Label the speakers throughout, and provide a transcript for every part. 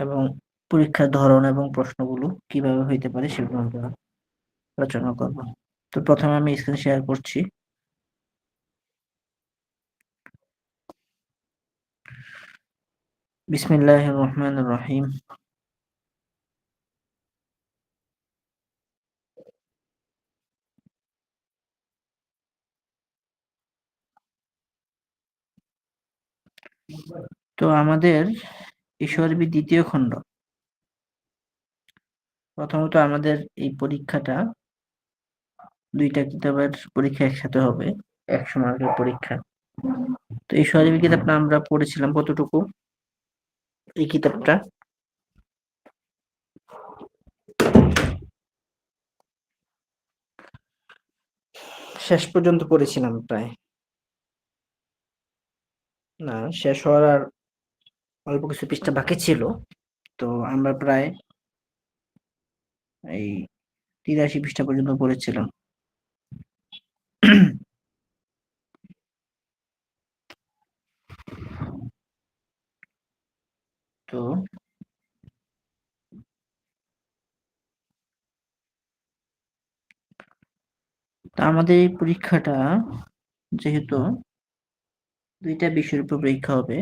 Speaker 1: এবং পরীক্ষার ধরন এবং প্রশ্নগুলো কিভাবে হইতে পারে সেগুলো আমরা আলোচনা করব। তো প্রথমে আমি স্ক্রিন শেয়ার করছি। বিসমিল্লাহির রহমানির রহিম। তো আমাদের ঈশ্বরবী দ্বিতীয় খণ্ড। প্রথমত আমাদের এই পরীক্ষাটা ২ টা কিতাবের পরীক্ষা একসাথে হবে। ১০০ মার্কের পরীক্ষা। তো এই ঈশ্বরবী কিতাবটা আমরা পড়েছিলাম কতটুকু? এই কিতাবটা শেষ পর্যন্ত পড়েছিলাম প্রায়। না, শেষ হওয়ার আর অল্প কিছু পৃষ্ঠা বাকি ছিল। তো আমরা প্রায় এই ৮৩ পৃষ্ঠা পর্যন্ত পড়েছিলাম। তো আমাদের এই পরীক্ষাটা যেহেতু ২ টা বিষয়ের উপর পরীক্ষা হবে,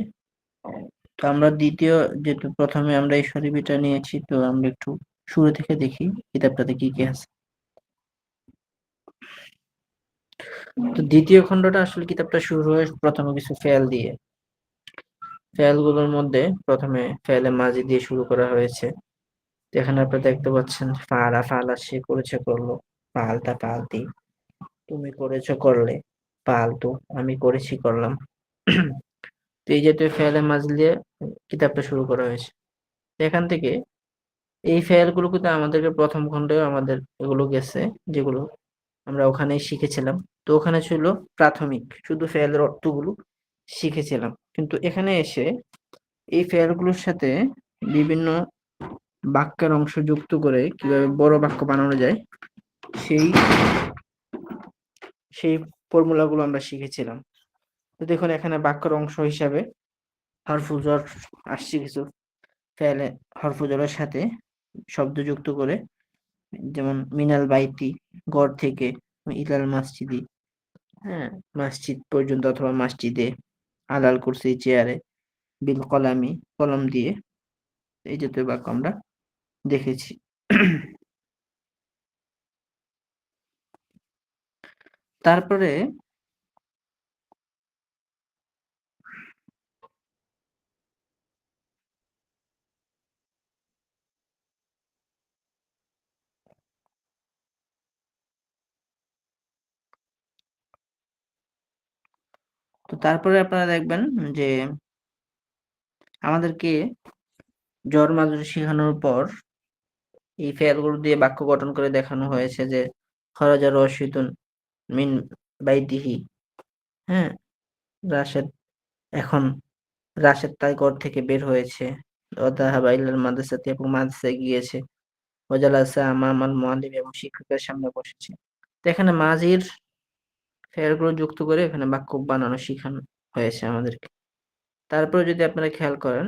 Speaker 1: তো আমরা যেহেতু প্রথমে আমরা এই শরীফিটা নিয়েছি, তো আমরা একটু শুরু থেকে দেখি কিতাবটাতে কি কি আছে। তো দ্বিতীয় খণ্ডটা আসলে কিতাবটা শুরু হয় প্রথমে কিছু ফেল দিয়ে। ফেলগুলোর মধ্যে প্রথমে ফেলে মাজি দিয়ে শুরু করা হয়েছে। তো এখানে আপনারা দেখতে পাচ্ছেন ফাআলা ফাআলা, সে করেছে করলো, ফাআলতা ফাআলতি, তুমি করেছো করলে, ফাআলতু আমি করেছি করলাম। তো এই জাতীয় ফেলে মাজি দিয়ে কিতাবটা শুরু করা হয়েছে। তো এখান থেকে এই ফেল গুলো কিন্তু আমাদেরকে প্রথম খণ্ডে আমাদের এগুলো গেছে, যেগুলো আমরা ওখানেই শিখেছিলাম। তো ওখানে ছিল প্রাথমিক, শুধু ফেলের অর্থগুলো শিখেছিলাম। কিন্তু এখানে এসে এই ফেল গুলোর সাথে বিভিন্ন বাক্যের অংশ যুক্ত করে কিভাবে বড় বাক্য বানানো যায়, সেই সেই ফর্মুলা গুলো আমরা শিখেছিলাম। তো দেখুন এখানে বাক্যের অংশ হিসাবে হরফুল জ্বর আসছে কিছু ফেলে, হরফুল জ্বরের সাথে শব্দ যুক্ত করে, যেমন মিনাল বাইতি, ঘর থেকে, ইলাল মসজিদি, হ্যাঁ, মসজিদ পর্যন্ত অথবা মসজিদে, আলাল কুরসি চেয়ারে, বিল কলামি কলম দিয়ে, এই জাতীয় বাক্য আমরা দেখেছি। তারপরে আপনারা দেখবেন যে আমাদেরকে জ্বর মাজুরি শেখানোর পর এই ফেলগুলো দিয়ে বাক্য গঠন করে দেখানো হয়েছে যে খরাজা রশিদুন মিন বাইতিহি, হ্যাঁ, রাশেদ এখন রাশেদ তার ঘর থেকে বের হয়েছে, ওয়াদাহাবা ইলাল মাদ্রাসাতি, এবং মাদ্রাসায় গিয়েছে, ওয়াজালাসা আমামাল মুআল্লিম, এবং শিক্ষকের সামনে বসেছে। তো এখানে মাজির ফেলগুলো যুক্ত করে এখানে বাক্য বানানো শিখানো হয়েছে আমাদেরকে। তারপরে যদি আপনারা খেয়াল করেন,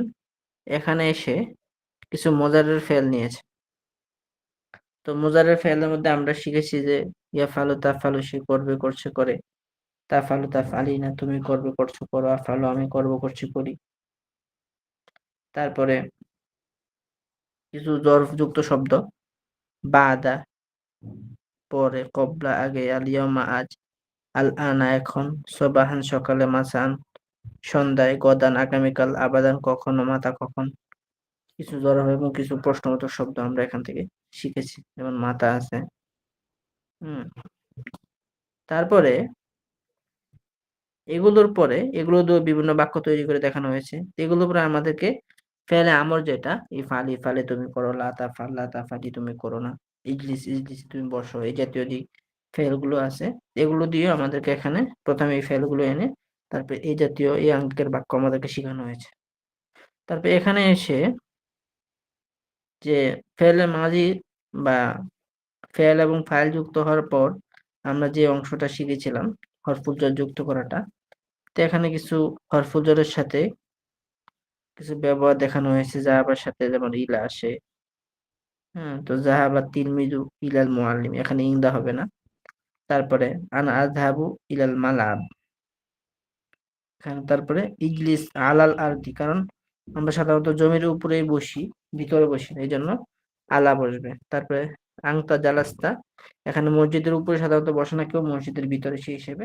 Speaker 1: এখানে এসে কিছু মোজারের ফেল নিয়েছে। তো মোজারের ফেলের মধ্যে আমরা শিখেছি যে ইয়াফালু তাফালু, সে করবে করছে করে, তাফালু তাফআলিনা, তুমি করবে করছো করো, আফালু আমি করব করছি করি। তারপরে কিছু যুক্ত শব্দ, বাদা পরে, কবলা আগে, আল ইয়াউমা আজ, আল আনা এখন, সবাহান সকালে, মাসান সন্ধ্যায়, গদান আগামীকাল, আবাদান কখনো, মাতা কখন। কিছু জড় এবং কিছু প্রশ্নবোধক শব্দ আমরা এখান থেকে শিখেছি, যেমন মাতা আছে। হুম। তারপরে এগুলো দিয়ে বিভিন্ন বাক্য তৈরি করে দেখানো হয়েছে। এগুলোর পরে আমাদেরকে ফেলে আমর, যেটা ইফাল ইফালে তুমি করো, লা তাফাল লা তাফালি তুমি করো না, ইজলিস ইজলিস তুমি বসো, এই জাতীয় যে ফেল গুলো আছে, এগুলো দিয়ে আমাদেরকে এখানে প্রথমে এই ফেল গুলো এনে তারপরে এই জাতীয় এই অঙ্কের বাক্য আমাদেরকে শেখানো হয়েছে। তারপরে এখানে এসে যে ফেলে মাঝি বা ফেল এবং ফাইল যুক্ত হওয়ার পর আমরা যে অংশটা শিখেছিলাম হরফুল জ্বর যুক্ত করাটা, তো এখানে কিছু হরফুল জ্বরের সাথে কিছু ব্যবহার দেখানো হয়েছে জাহাবার সাথে, যেমন ইলা আসে। হ্যাঁ, তো জাহাবা তিলমিজু ইলাল মুআল্লিম, এখানে ইংদা হবে না। তারপরে আনা আযহাবু ইলাল মালাব, এখানে তারপরে ইজলিস আলাল আরদি, কারণ আমরা সাধারণত জমির উপরেই বসি, ভিতরে বসি না, এই জন্য আলা বসবে। তারপরে আংতা জালাস্তা, এখানে মসজিদের উপরে সাধারণত বসে না কেউ, মসজিদের ভিতরে সেই হিসেবে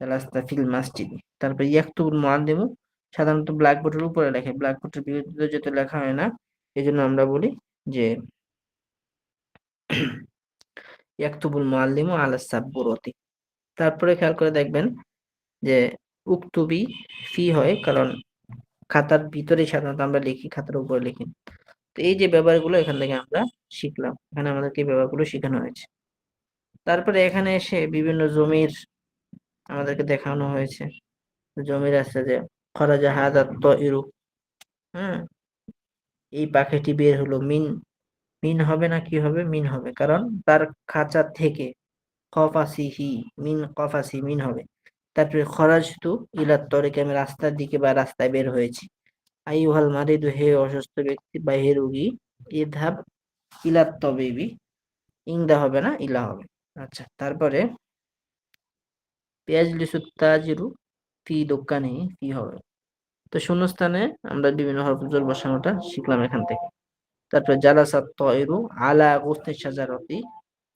Speaker 1: জালাস্তা ফিল মসজিদ। তারপরে ইয়াকতুবুল মুআল্লিমু, সাধারণত ব্ল্যাকবোর্ডের উপরে লেখে, ব্ল্যাকবোর্ডের বিরুদ্ধে যেহেতু লেখা হয় না, এই জন্য আমরা বলি যে ইয়াকতুবুল মুআল্লিমু আলা সাব্বুরতি। তারপরে খেয়াল করে দেখবেন যে উক্তুবি ফি হয়, কারণ খাতার ভিতরে সাধারণত আমরা লিখি, খাতার উপরে লিখি। তো এই যে ব্যবহারগুলো এখান থেকে আমরা শিখলাম, এখানে আমাদেরকে এই ব্যবহারগুলো শেখানো হয়েছে। তারপরে এখানে এসে বিভিন্ন জমির আমাদেরকে দেখানো হয়েছে। জমির আছে যে খরাজা হাদাত তয়রু, হ্যাঁ, এই পাখিটি বের হলো, মিন, মিন হবে না, কি হবে, মিন হবে, কারণ তার খাঁচা থেকে, কফাসিহি, মিন কফাসি, মিন হবে। তারপরে খরাজতু ইলাত তরিকে, আমি রাস্তার দিকে বা রাস্তায় বের হয়েছি। আইয়ুহাল মারিদু, হে অসুস্থ ব্যক্তি বা হে রোগী, ইযহাব ইলাত তবিবি, ইংদা হবে না, ইলা হবে। আচ্ছা, তারপরে ইয়াজলিসু তাজিরু ফি দোকানিহি, ফি হবে। তো শূন্যস্থানে আমরা বিভিন্ন হরফ বসানোটা শিখলাম এখান থেকে। তারপরে জালাসাত তয়রু আলা গুসনি শাজারতি,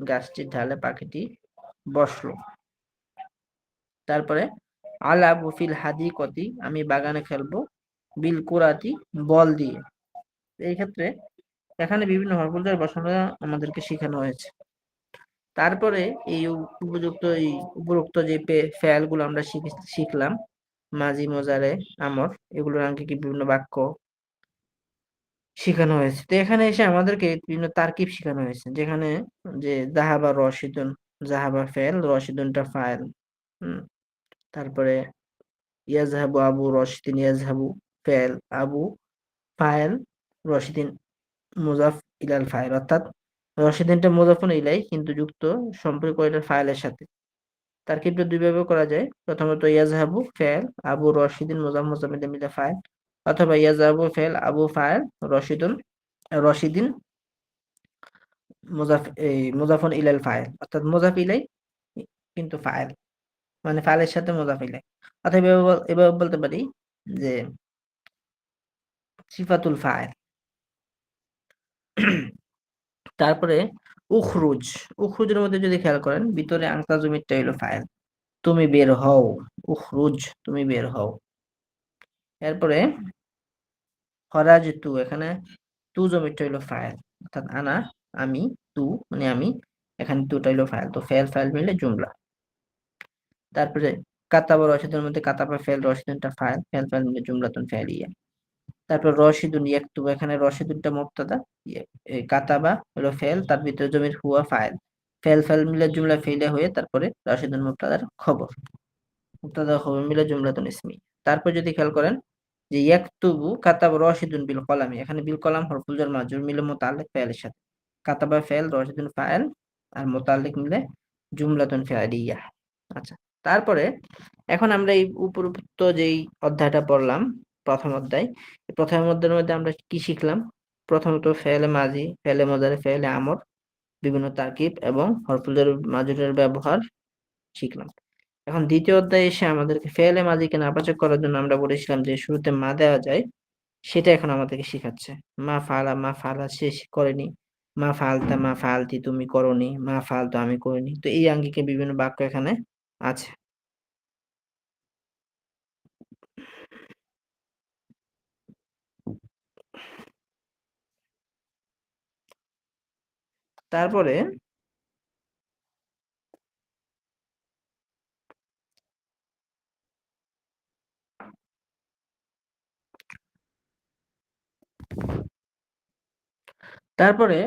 Speaker 1: গাছটির ঢালে পাখিটি বসলো। তারপরে আলা বুফিল হাদিকতি, আমি বাগানে খেলবো, বিল কুরাতি, বল দিয়ে। এই ক্ষেত্রে এখানে বিভিন্ন হরফ বসানো আমাদেরকে শেখানো হয়েছে। তারপরে এই উপরোক্ত যে ফেল গুলো আমরা শিখলাম, মাজি, মোজারে, আমর, এগুলোর আঙ্গিকে বিভিন্ন বাক্য শেখানো হয়েছে। তো এখানে এসে আমাদেরকে বিভিন্ন তারকিব শেখানো হয়েছে, যেখানে যে জাহাবা রশিদুন, জাহাবা ফেল, রশিদুনটা ফাইল। তারপরে ইয়াজহাবু আবু রশিদিন, ইয়াজহাবু ফেল, আবু ফাইল, রশিদিন মুজাফ ইলাল ফাইল, অর্থাৎ রশিদিনটা মুজাফুন ইলাই কিন্তু যুক্ত সম্পর্ক এটার ফাইলের সাথে। তারকিবটা দুই ভাবে করা যায়, প্রথমত ইয়াজহাবু ফেল, আবু রশিদিন মুজাফ মুজামিল মিলা ফাইল, অথবা ইয়াজহাবু ফেল, আবু ফাইল, রশিদুন রশিদিন মুজাফুন ইলাল ফাইল, অর্থাৎ মুজাফ ইলাই কিন্তু ফাইল, মানে ফাইলের সাথে মুজাফ ইলাই। অথবা এভাবে বলতে পারি যে সিফাতুল ফাইল। তারপরে উখরুজ, উখরুজের মধ্যে যদি খেয়াল করেন, ভিতরে আংতা জমিরটা হলো ফাইল, তুমি বের হও, উখরুজ, তুমি বের হও। এরপরে খরাজ তু, এখানে তু জমিরটা হলো ফাইল, অর্থাৎ আনা, আমি, তু মানে আমি, এখানে তুটা হলো ফাইল, তো ফেল ফাইল মিলে জুমলা। তারপরে কাতাবা রশিদের মধ্যে কাতাবা ফেল, রশিদুনটা ফাইল, ফেল ফাইল মিলে জুমলাতুন ফাইলিয়া। তারপর রশিদুন ইয়াকতুবু, এখানে রশিদুনটা মুবতাদা, কাতাবা হলো ফেল, তার ভিতরে জমির হুয়া ফাইল, ফেল ফাইল মিলে জুমলা ফেইলা হয়ে তারপরে রশিদুন মুবতাদার খবর, মুবতাদা খবর মিলে জুমলাতুন ইসমি। তারপর যদি খেয়াল করেন যে ইয়াকতুবু কাতাবা রশিদুন বিল কলামি, এখানে বিল কলাম হরফুল জার মাজরুর মিলে মুতাআল্লিক ফাইলের সাথে, কাতাবা ফেল, রশিদুন ফাইল, আর মুতাআল্লিক মিলে জুমলাতুন ফাইলিয়া। আচ্ছা, তারপরে এখন আমরা এই উপরোক্ত যেই অধ্যায়টা পড়লাম, প্রথম অধ্যায়, এই প্রথম অধ্যায়ের মধ্যে আমরা কি শিখলাম? প্রথমত ফেলে মাজি, ফেলে মুজারে, ফেলে আমর, বিভিন্ন তারকিব এবং হরফুল জার মাজরুরের ব্যবহার শিখলাম। এখন দ্বিতীয় অধ্যায়ে এসে আমাদেরকে ফেলে মাজিকে নাবাচক করার জন্য আমরা বলেছিলাম যে শুরুতে মা দেওয়া যায়, সেটা এখন আমাদেরকে শিখাচ্ছে। মা ফালা, মা ফালা সে করেনি, মা ফালতা, মা ফালতি তুমি করনি, মা ফালতু আমি করিনি। তো এই আঙ্গিকে বিভিন্ন বাক্য এখানে আছে। তারপরে তারপরে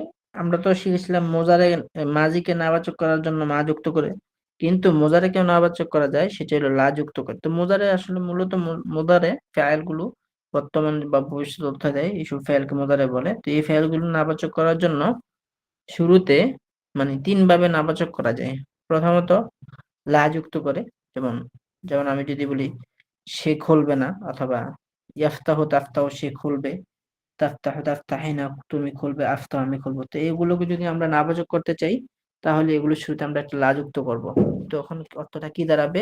Speaker 1: আমরা তো শিখেছিলাম মোজারে মাজিকে নাবাচক করার জন্য মা যুক্ত করে, কিন্তু মোজারে কেউ নাবাচক করা যায়, সেটা হলো লা যুক্ত করে। তো মোজারে আসলে মূলত মোজারে ফেল গুলো বর্তমান বা ভবিষ্যৎ অর্থ দেয়, এইসব ফেলকে মোজারে বলে। তো এই ফেল গুলো নাবাচক করার জন্য শুরুতে মানে তিন ভাবে নাবাচক করা যায়। প্রথমত লা যুক্ত করে, যেমন যেমন আমি যদি বলি সে খুলবে না, অথবা ইয়াফতাহু তাফতাহু, সে খুলবে। তাফতাহু তাফতাহিনা, তুমি খুলবে। আফতাহু, আমি খুলবো। তো এগুলোকে যদি আমরা নাবাচক করতে চাই, তাহলে এগুলোর শুরুতে আমরা একটা লা যুক্ত করব। তখন অর্থটা কি দাঁড়াবে?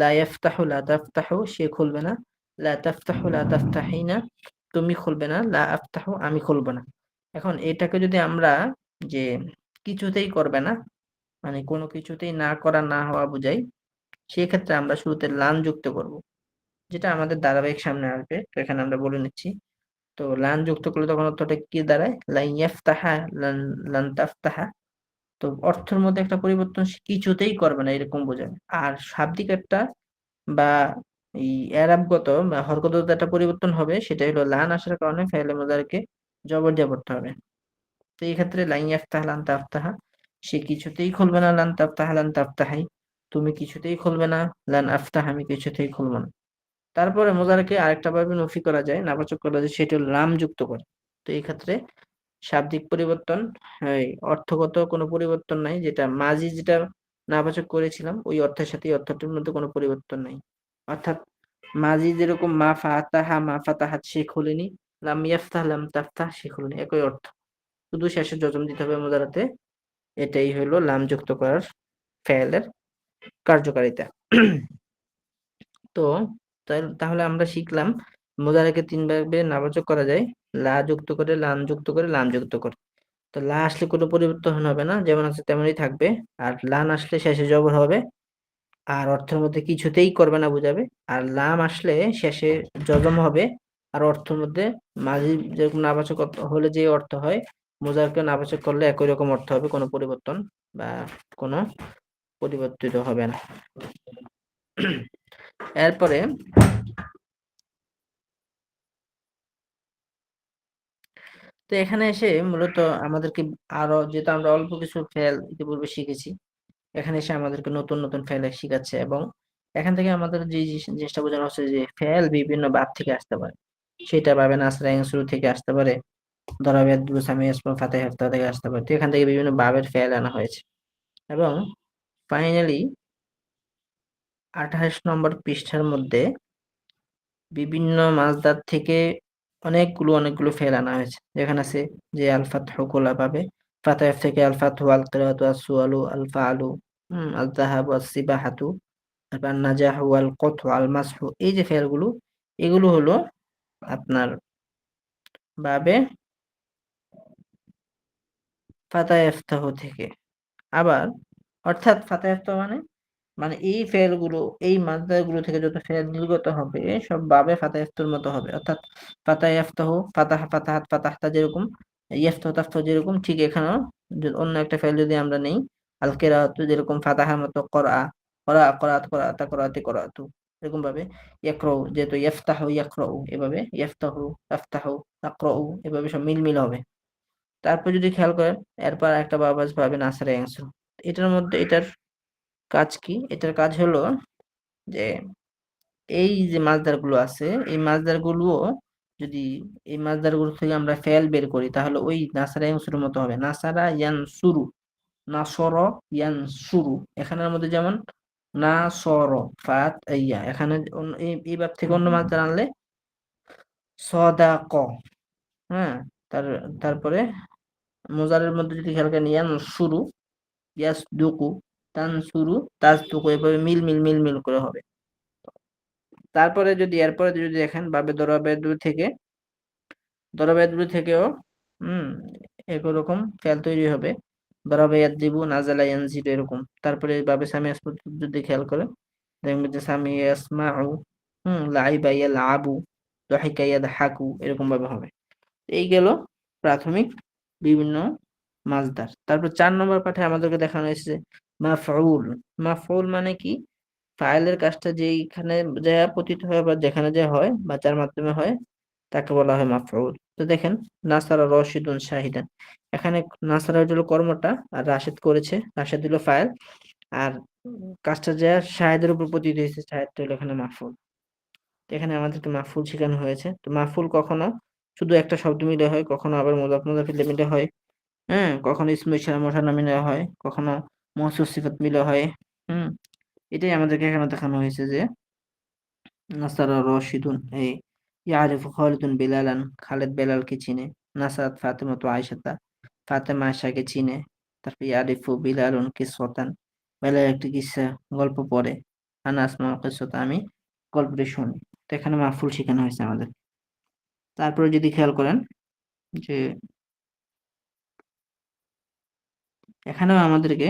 Speaker 1: লা ইয়াফতাহু লা তাফতাহু, সে খুলবে না। লা তাফতাহু লা তাফতাহিনা, তুমি খুলবে না। লা আফতাহু, আমি খুলবো না। এখন এটাকে যদি আমরা, যে কিছুতেই করবে না, মানে কোনো কিছুতেই না করা, না হওয়া বুঝাই, সেক্ষেত্রে আমরা শুরুতে লান যুক্ত করব, যেটা আমাদের ধারাবাহিক সামনে আসবে। তো এখানে আমরা বলে নিচ্ছি। তো লান যুক্ত করলে তখন অর্থটা কি দাঁড়ায়? লান ইয়াফতাহা, লান, লান তাফতাহা। তো অর্থের মধ্যে একটা পরিবর্তন, সে কিছুতেই করবে না, এরকম বোঝায়। আর শাব্দিক একটা বা এই এরাবগত বা হরকতগত একটা পরিবর্তন হবে, সেটা হলো লান আসার কারণে ফেলে মুজারিকে জবর দিয়ে পড়তে হবে। তো এই ক্ষেত্রে লান ইয়াফতাহ লান তাফতাহা, সে কিছুতেই খুলবে না। লান তাফতাহা লান তাফতাহাই, তুমি কিছুতেই খুলবে না। লান আফতাহ, আমি কিছুতেই খুলবো না। তারপরে মোজারাকে আরেকটা ভাবে নফি করা যায়, নাবাচক করা যায়, সেটা হলো লাম যুক্ত করে। তো এই ক্ষেত্রে শাব্দিক পরিবর্তন, হ্যাঁ, অর্থগত কোনো পরিবর্তন নাই। যেটা মাঝি যেটা নাবাচক করেছিলাম, ওই অর্থের সাথে এই অর্থটির মধ্যে কোনো পরিবর্তন নাই। অর্থাৎ মাঝি যেরকম মা ফাতাহা মা ফাতাহাত, সে খুলেনি। লাম ইয়াফতাহ লাম তাফতাহ, সে খুলেনি, একই অর্থ। শুধু শেষে জজম দিতে হবে মোজারাতে। এটাই হলো লাম যুক্ত করার ফেলের কার্যকারিতা। তো তাহলে আমরা শিখলাম মুজারাকে তিন ভাবে নাবাচক করা যায়: লা যুক্ত করে, লাম যুক্ত করে, লাম যুক্ত করে। তো লা আসলে কোনো পরিবর্তন হবে না, যেমন আছে তেমনই থাকবে। আর লান আসলে শেষে জবর হবে, আর অর্থের মধ্যে কিছুতেই করবে না বুঝাবে। আর লাম আসলে শেষে জজম হবে, আর অর্থের মধ্যে মাঝি যেরকম নাবাচক হলে যে অর্থ হয়, মুজারকে নাবাচক করলে একই রকম অর্থ হবে, কোনো পরিবর্তন বা কোনো পরিবর্তিত হবে না। এরপরে তো এখানে এসে মূলত আমাদেরকে আরো, যেহেতু আমরা অল্প কিছু ফেল ইতিপূর্বে শিখেছি, এখানে এসে আমাদেরকে নতুন নতুন ফেল শিখাচ্ছে। এবং এখান থেকে আমাদের যে জিনিসটা বোঝানো হচ্ছে যে ফেল বিভিন্ন বাব থেকে আসতে পারে। সেটা পাবে নাসরা শুরু থেকে আসতে পারে, দরাবেদ দুসামি ইসমা ফাতিহা ইফতা থেকে আসতে পারে। তো এখান থেকে বিভিন্ন বাবের ফেল আনা হয়েছে। এবং ফাইনালি 28 নম্বর পৃষ্ঠার মধ্যে বিভিন্ন মাসদার থেকে অনেকগুলো ফেল আনা হয়েছে। যেখানে আছে যে আল ফাতহু কোলা পাবে, ফাতাহ থেকে আল ফাতহু, আল কিরাতু, আস সুআলু, আল ফাআলু, আল যাহাবু, আস সিবাহাতু, তারপর নাজাহু, আল কতহু, আল মাসহু। এই যে ফেলগুলো, এগুলো হলো আপনার বাবে ফাতাহ ইফতাহ থেকে। আবার অর্থাৎ ফাতাহ ইফতাহ মানে, মানে এই ফেল গুলো, এই মাসদার গুলো থেকে যত ফেল নির্গত হবে, সব বাবে ফাতাহ ইফতার মতো হবে। অর্থাৎ ফাতাহ ইফতাহ, ফাতাহ ফাতাহাত ফাতাহতা যেরকম, ইফতাহ তাফতাহ যেরকম, ঠিক এখানেও অন্য একটা ফেল যদি আমরা নেই, আল কিরাআতু যেরকম ফাতাহার মতো করা, করা করাত করাতা করাতি করাতু, এরকম ভাবে ইয়াকরাউ যেহেতু ইফতাহু ইয়াকরাউ, এভাবে ইফতাহু তাফতাহু তাকরাউ, এভাবে সব মিল হবে। তারপর যদি খেয়াল করেন, এরপর একটা বাবাজ পাবেন আসারে অ্যান্সার। এটার মধ্যে এটার কাজ কি? এটার কাজ হলো যে এই যে মাছদার গুলো আছে, এই মাছদার গুলো যদি, এই মাছদার গুলো থেকে আমরা ফেল বের করি, তাহলে ওই নাসারা ইয়ানসুরের মতো হবে। নাসারা ইয়ানসুরু, নাসর ইয়ানসুরু। এখানের মধ্যে যেমন নাসর, ফাত ইয়া, এখানে এই ভাব থেকে অন্য মাছদার আনলে সদাক। হ্যাঁ, তার তারপরে মোজারের মধ্যে যদি খেয়াল করেন, ইয়ানসুরু, ইয়াসদুকু, তানসুরু, তাসদুকু, এভাবে মিল করে হবে। তারপরে যদি এরপরে যদি দেখেন বাবে দরাবেদু থেকে, দরাবেদু থেকেও হুম একই রকম ফেল তৈরি হবে। দরাবে ইয়াদরিবু, নাজালা ইয়ানজিলু, এরকম। তারপরে বাবে সামি আসমাউ যদি খেয়াল করেন, দেখবেন যে সামি ইয়াসমাউ, লাইবা ইয়ালআবু, দাহিকা ইয়াদহাকু, এরকম ভাবে হবে। এই গেল প্রাথমিক বিভিন্ন মাসদার। তারপর 4 নম্বর পাঠে আমাদেরকে দেখানো হয়েছে মাফউল। মাফউল মানে কি? ফাইলের কাজটা যেইখানে যা পতিত হয় বা যেখানে যা হয় বা যার মাধ্যমে হয়, তাকে বলা হয় মাফউল। তো দেখেন, নাসারা রশিদুন শাহিদান, এখানে নাসারা হলো কর্মটা, আর রাশেদ করেছে, রাশেদ হলো ফাইল, আর কাজটা যা শাহেদের উপর পতিত হয়েছে, শাহেদটা হলো এখানে মাফউল। তো এখানে আমাদেরকে মাফউল শেখানো হয়েছে। তো মাফউল কখনো শুধু একটা শব্দ মিলে হয়, কখনো আবার মুযাফ মুযাফ ইলাইহি মিলে হয়, হ্যাঁ, কখনো ইসমে ইশারা মুসান্না মিলে হয়, কখনো মওসুফ সিফাত মিলে হয়। হুম এটাই আমাদেরকে এখানে দেখানো হয়েছে যে নাসারা রশিদুন, এই ইয়ারিফু খালিদুন বিলালান, খালেদ বেলালকে চিনে। নাসারাত ফাতেমাতু আয়েশাতা, ফাতেমা আয়েশাকে চিনে। তারপর ইয়ারিফু বিলালুন কিসসাতান, বেলাল একটি কিসসা গল্প পড়ে। আনা আসমাউ কিসসাতা, আমি গল্পটি শুনি। তো এখানে মাহফুল শেখানো হয়েছে আমাদের। তারপরে যদি খেয়াল করেন যে এখানেও আমাদেরকে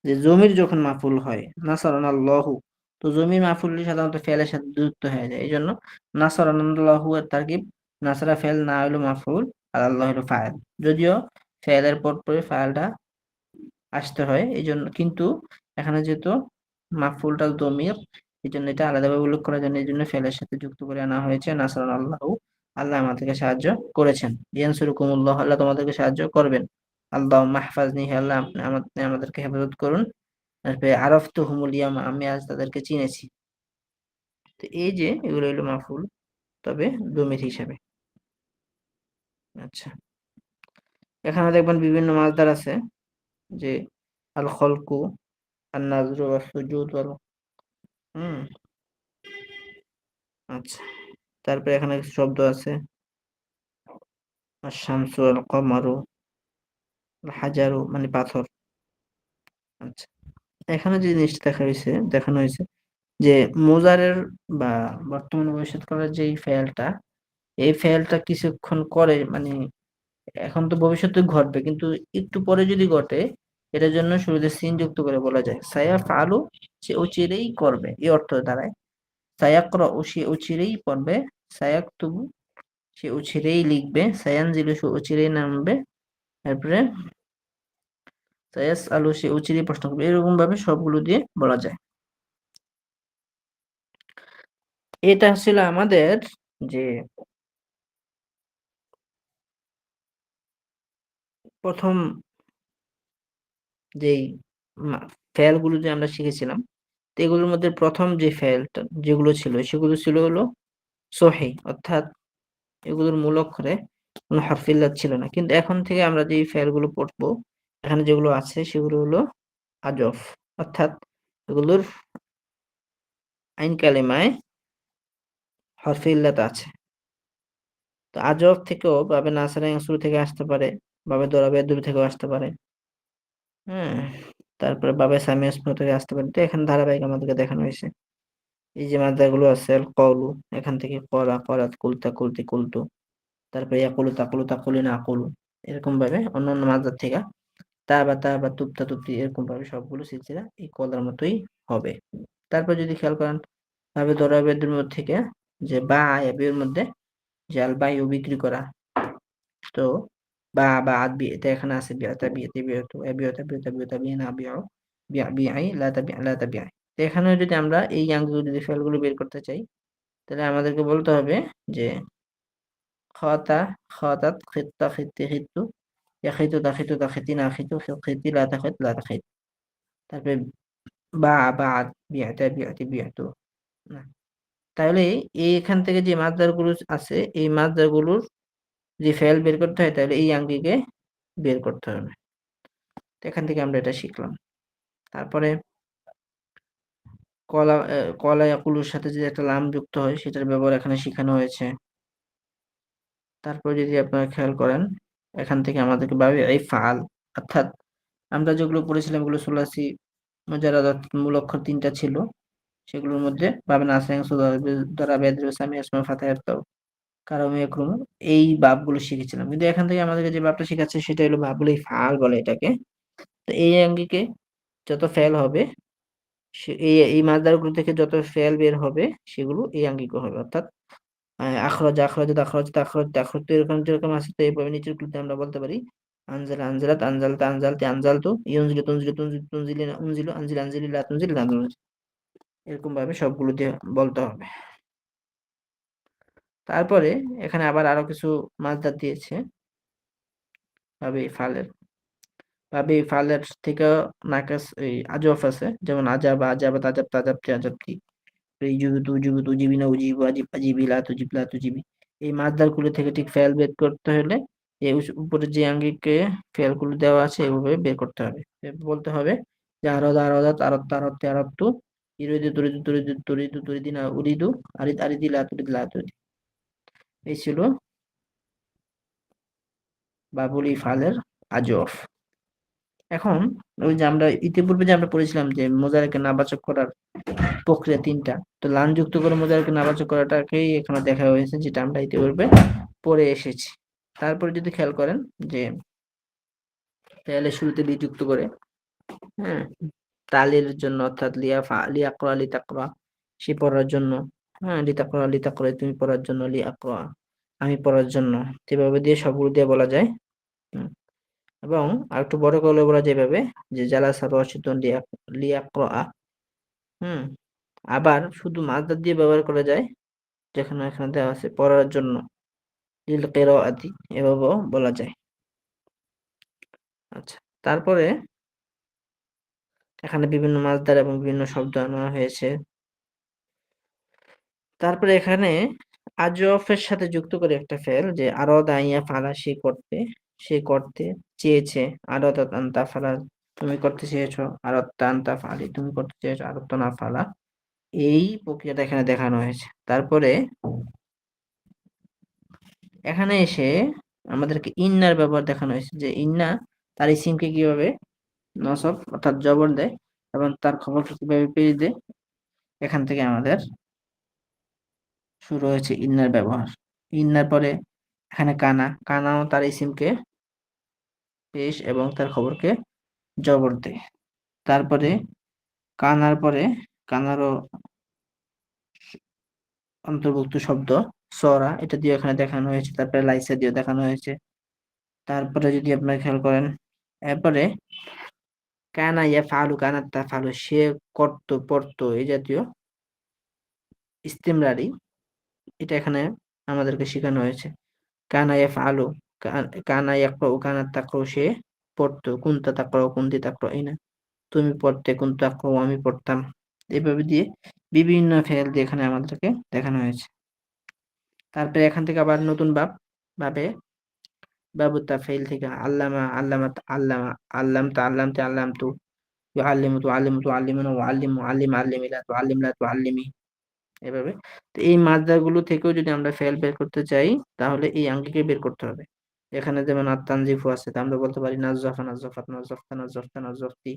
Speaker 1: যে জমির যখন মাহফুল হয় নাসারানাল্লাহু, তো জমির মাহফুলটি সাধারণত ফেলের সাথে যুক্ত হয়ে যায়, এই জন্য নাসারানাল্লাহু এর তারকিব নাসারা ফেল না হলো মাহফুল, আর আল্লাহ হলো ফাইল। যদিও ফেলের পর পরে ফাইলটা আসতে হয় এই জন্য, কিন্তু এখানে যেহেতু মাহফুলটা দমির, এই জন্য এটা আলাদাভাবে উল্লেখ করার জন্য এই জন্য ফেলের সাথে যুক্ত করে আনা হয়েছে নাসারানাল্লাহু, আল্লাহ আমাদেরকে সাহায্য করেছেন। ইয়ানসুরুকুমুল্লাহ, আল্লাহ তোমাদেরকে সাহায্য করবেন। আল্লাহ মাহফাজনি, হে আল্লাহ আপনি আমাদেরকে হেফাজত করুন। তারপরে আরফতু হুমুল ইয়ামা, আমি আজ তাদেরকে চিনেছি। তো এই যে এগুলো হলো মাহফুল, তবে দমির হিসাবে। আচ্ছা, এখানে দেখবেন বিভিন্ন মাসদার আছে, যে আল খলকু, আন নাজরু ওয়াস সুজুদ ওয়াল, হুম, আচ্ছা। তারপরে এখানে কিছু শব্দ আছে, আশ-শামসু আল কমারু, আল হাজারু মানে পাথর। আচ্ছা, এখানে যে জিনিসটা দেখানো হয়েছে যে মুজারের বা বর্তমান ভবিষ্যৎ কালের যে ফেলটা, এই ফেলটা কিছুক্ষণ করে মানে এখন তো ভবিষ্যতে ঘটবে, কিন্তু একটু পরে যদি ঘটে, এটার জন্য শুরুতে সিন যুক্ত করে বলা যায় সায়া ফালু, সে অচিরেই করবে, এই অর্থ দাঁড়ায়। সায়াকরা, ও সে অচিরেই পড়বে। সায়াকতুবু, সে অচিরেই লিখবে। সায়ানজিলু, সে অচিরেই নামবে। তারপরে সায়াস আলু, সে অচিরেই প্রশ্ন করবে, এরকম ভাবে সবগুলো দিয়ে বলা যায়। এটা ছিল আমাদের যে প্রথম যেই ফেলগুলো যে আমরা শিখেছিলাম, তো এগুলোর মধ্যে প্রথম যে ফেলটা যেগুলো ছিল সেগুলো ছিল হলো সহি, অর্থাৎ এগুলোর মূল অক্ষরে কোনো হরফিল্লাত ছিল না। কিন্তু এখন থেকে আমরা যে ফেলগুলো পড়বো, এখানে যেগুলো আছে সেগুলো হলো আজফ, অর্থাৎ এগুলোর আইন কালিমায় হরফিল্লাত আছে। তো আজফ থেকেও বাবে নাসারা শুরু থেকে আসতে পারে, বাবে দরা বেদুর থেকেও আসতে পারে। হ্যাঁ, তারপরে বাবে সামিয়া থেকে আসতে পারে। তো এখানে ধারাবাহিক আমাদেরকে দেখানো হয়েছে। এই যে মাদ্রাগুলো আছে, আল কওলু, এখান থেকে করা, করাত, কুলতা, কুলতি, কুলতু। তারপরে ইয়াকুলু, তাকুলু, তাকুলিনা, আকুলু। এরকম ভাবে অন্যান্য মাদ্রার থেকে তা বা তুপ্তা, তুপ্তি, এরকম ভাবে সবগুলো সিলসিলা এই কলার মতোই হবে। তারপর যদি খেয়াল করেন ভাবে দরাবেদের মধ্যে থেকে যে বা এর মধ্যে যে আল বায়ু বিক্রি করা, তো বা আদ বি, এটা এখানে আছে বিয়াতা বিয়াতি বিয়াতু বিয়াতা বিয়াতা বিয়াতা বিনা বিয়াও বিআই লা তাবিআই। তো এখানে যদি আমরা এই অঙ্কগুলো যদি ফেলগুলো বের করতে চাই, তাহলে আমাদেরকে বলতে হবে যে খাতা, খাতাত, খিত্তা, খিত্তি, খিত্তু, ইয়াখিতু, তাখিতু, তাখিতি, নাখিতু, খিত্তি, লা তাখিত, লা তাখিত। তারপরে বা'আত, বি'তা, বি'তি, বি'তু। না। তাহলে এখান থেকে যে মাসদারগুলো আছে, এই মাসদারগুলোর যে ফেল বের করতে হয়, তাহলে এই আঙ্গিকে বের করতে হবে। তো এখান থেকে আমরা এটা শিখলাম। তারপরে কলা ইয়াকুলুর সাথে যে একটা লাম যুক্ত হয়, সেটার ব্যবহার এখানে শিখানো হয়েছে। তারপর যদি আপনারা খেয়াল করেন, এখান থেকে আমাদেরকে বাবে এই ফাল, অর্থাৎ আমরা যেগুলো পড়েছিলাম এগুলো সুলাসি মুজারাদাত, মূল অক্ষর ৩টা ছিল। সেগুলোর মধ্যে বাবে নাসিং সুদরা বেদরু সামি আসমা ফাতিহাত কারামি একরুম, এই বাবগুলো শিখেছিলাম। কিন্তু এখান থেকে আমাদেরকে যে বাবটা শিখাচ্ছে সেটা হলো বাবুল ফাল বলে এটাকে। তো এই আঙ্গিকে যত ফেল হবে, এই মাসদারগুলো থেকে যত ফেল বের হবে সেগুলো এই আঙ্গিক হবে, অর্থাৎ আখরাজ, আখরাজ, আখরাজ, আখরাজ, আখরাজ, এরকম যেরকম আছে, তো এইভাবে নিচের গুলোতে আমরা বলতে পারি আনজালা, আনজালাত, আনজালতা, আনজালতি, আনজালতু, ইউনজিলু, তুনজিলু, তুনজিলু, তুনজিলিনা, উনজিলু, আনজিল, আনজিলি, লা তুনজিল, লা তুনজিল। এরকম ভাবে সবগুলো দিয়ে বলতে হবে। তারপরে এখানে আবার আরো কিছু মাসদার দিয়েছে ভাবে ফালের, ভাবে ফালের থেকে নাকাস এই আজওয়াফ আছে, যেমন আজাবা, আজাবাত, আজাবতা, আজাবতি, আজাবতি, ইজুবু, তুজিবু, তুজিবিনা, উজিবু, আজিব, আজিবি, লা তুজিব, লা তুজিবি। এই মাসদার গুলো থেকে ঠিক ফেল বের করতে হলে এই উপরে যে আঙ্গিকে ফেল গুলো দেওয়া আছে এভাবে বের করতে হবে। বলতে হবে যে আরদ, আরদাত, আরত্তা, আরত্তি, আরত্তু, ইরিদু, তুরিদু, তুরিদু, তুরিদু, তুরিদিনা, উরিদু, আরিদ, আরিদি, লা তুরিদ, লা তুরিদ। এই ছিল বাবুল ইফআলের আজওয়াফ। এখন ওই যে আমরা ইতিপূর্বে যে আমরা পড়েছিলাম যে মোজারেকে নাবাচক করার প্রক্রিয়া তিনটা, তো লান যুক্ত করে মোজারেকে নাবাচক করাটাকেই এখানে দেখা হয়েছে, যেটা আমরা ইতিপূর্বে পড়ে এসেছি। তারপরে যদি খেয়াল করেন যে ফেলের শুরুতে লি যুক্ত করে, হ্যাঁ, তালির জন্য, অর্থাৎ লিয়াকরা লিতাকরা, সে পড়ার জন্য, হ্যাঁ, লিতাকরা লিতাকরা তুমি পড়ার জন্য, লিয়াকরা আমি পড়ার জন্য, যেভাবে দিয়ে সবগুলো দিয়ে বলা যায়। হুম, এবং আর একটু বড় করে বলা যায় এভাবে যে জালাসা রাশিদুন লিয়াকরা। হুম, আবার শুধু মাছদার দিয়ে ব্যবহার করা যায় যেখানে এখানে দেওয়া আছে পড়ার জন্য, লিল কিরাআতি, এভাবেও বলা যায়। আচ্ছা, তারপরে এখানে বিভিন্ন মাছদার এবং বিভিন্ন শব্দ আনা হয়েছে। তারপরে এখানে আজওয়াফের সাথে যুক্ত করে একটা ফেল, যে আরদা আইয়া ফালা, সে করতে চেয়েছে, আরদা আনতা ফালা তুমি করতে চেয়েছো, আরদা আনতা ফালি তুমি করতে চেয়েছো, আরদা না ফালা, এই প্রক্রিয়াটা এখানে দেখানো হয়েছে। তারপরে এখানে এসে আমাদেরকে ইন্নার ব্যবহার দেখানো হয়েছে, যে ইন্না তার ইসিমকে কিভাবে নসব অর্থাৎ জবর দেয় এবং তার খবরকে কিভাবে পেশ দেয়। এখান থেকে আমাদের শুরু হয়েছে ইন্নার ব্যবহার। ইন্নার পরে এখানে কানাও তার ইসিমকে পেশ এবং তার খবরকে জবর দেয়। তারপরে কানার পরে কানারও অন্তর্ভুক্ত শব্দ সরা, এটা দিয়ে এখানে দেখানো হয়েছে। তারপরে লাইসা দিয়ে দেখানো হয়েছে। তারপরে যদি আপনারা খেয়াল করেন, এরপরে কানা ইয়া ফালু, কানাত তা ফালু, সে করতো পড়তো, এই জাতীয় ইস্তিমরারি, এটা এখানে আমাদেরকে শেখানো হয়েছে। কানা ইয়া ফালু, কানা ইয়াকরাউ, কানাত তাকরাউ, সে পড়তো, কুনতা তাকরাউ, কুনতি তাকরাইনা, তুমি পড়তে, কুনতু আকরাউ, আমি পড়তাম। এভাবে দিয়ে বিভিন্ন ফেল দিয়ে এখানে আমাদেরকে দেখানো হয়েছে। তারপরে এখান থেকে আবার নতুন ভাবে বাবু তাফঈল থেকে আল্লামা, আল্লামা, আল্লামতা, আল্লামতু, ইউআল্লিমু, তুআল্লিমু, তুআল্লিমুনা, ওয়াআল্লিম, মুআল্লিম, আল্লিমিলা, তুআল্লিমলা, তুআল্লিমি, এভাবে। তো এই মাদ্রাগুলো থেকেও যদি আমরা ফেল বের করতে চাই, তাহলে এই আঙ্গিকে বের করতে হবে। এখানে যেমন আত-তানজিফু আছে, তা আমরা বলতে পারি নাজ্জাফা, নাজ্জাফাত, নাজ্জাফতা, নাজ্জাফতা, নাজ্জাফতি,